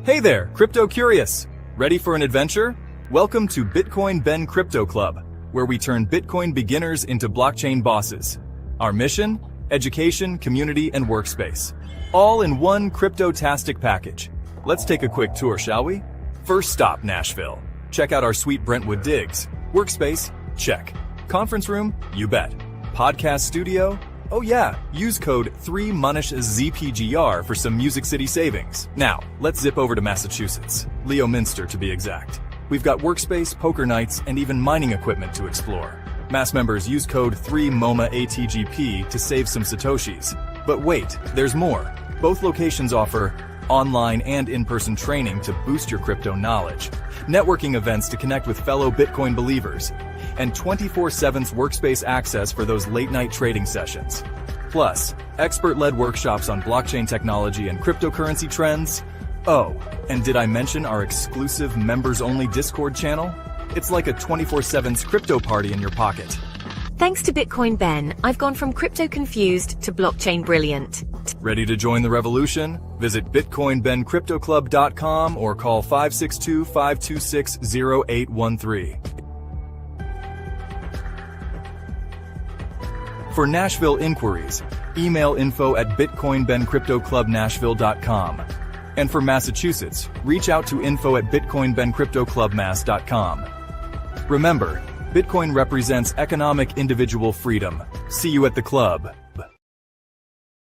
Hey there, crypto curious. Ready for an adventure? Welcome to Bitcoin Ben Crypto Club, where we turn Bitcoin beginners into blockchain bosses. Our mission? Education, community, and workspace. All in one crypto-tastic package. Let's take a quick tour, shall we? First stop, Nashville. Check out our sweet Brentwood digs. Workspace? Check. Conference room? You bet. Podcast studio? Oh yeah, use code 3MUNISHZPGR for some Music City savings. Now, let's zip over to Massachusetts. Leominster to be exact. We've got workspace, poker nights, and even mining equipment to explore. Mass members use code 3MOMAATGP to save some Satoshis. But wait, there's more. Both locations offer online and in-person training to boost your crypto knowledge, networking events to connect with fellow Bitcoin believers, and 24/7 workspace access for those late-night trading sessions. Plus, expert-led workshops on blockchain technology and cryptocurrency trends. Oh, and did I mention our exclusive members-only Discord channel? It's like a 24/7 crypto party in your pocket. Thanks to Bitcoin Ben, I've gone from crypto confused to blockchain brilliant. Ready to join the revolution? Visit BitcoinBenCryptoClub.com or call 562-526-0813. For Nashville inquiries, email info@BitcoinBenCryptoClubNashville.com. And for Massachusetts, reach out to info@BitcoinBenCryptoClubMass.com. Remember, Bitcoin represents economic individual freedom. See you at the club.